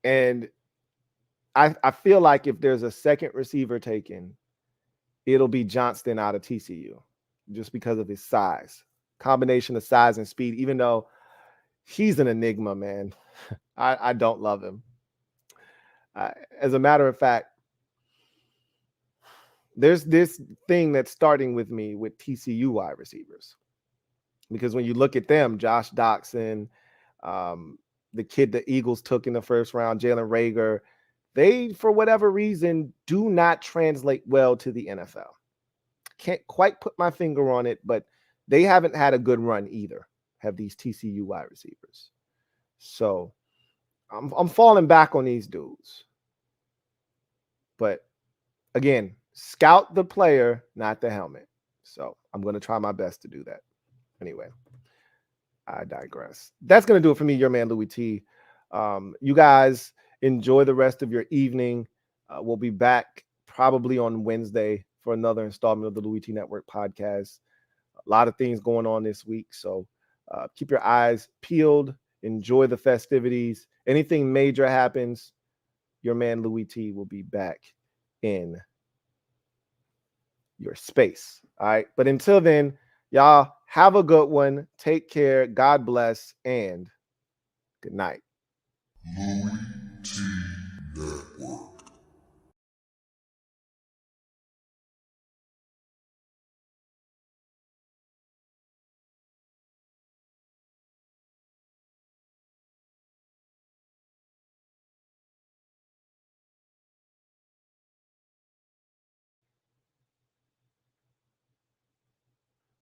And I feel like if there's a second receiver taken, it'll be Johnston out of TCU just because of his size. Combination of size and speed, even though he's an enigma, man. I don't love him. As a matter of fact, there's this thing that's starting with me with TCU wide receivers. Because when you look at them, Josh Doxson, the kid the Eagles took in the first round, Jalen Reagor, they, for whatever reason, do not translate well to the NFL. Can't quite put my finger on it, but they haven't had a good run either, have these TCU wide receivers. So I'm falling back on these dudes. But again, scout the player, not the helmet. So I'm going to try my best to do that. Anyway, I digress. That's going to do it for me, your man, Louie T. You guys enjoy the rest of your evening. We'll be back probably on Wednesday for another installment of the Louie T Network podcast. A lot of things going on this week. So keep your eyes peeled. Enjoy the festivities. Anything major happens, your man Louie T will be back in your space. All right. But until then, y'all have a good one. Take care. God bless and good night.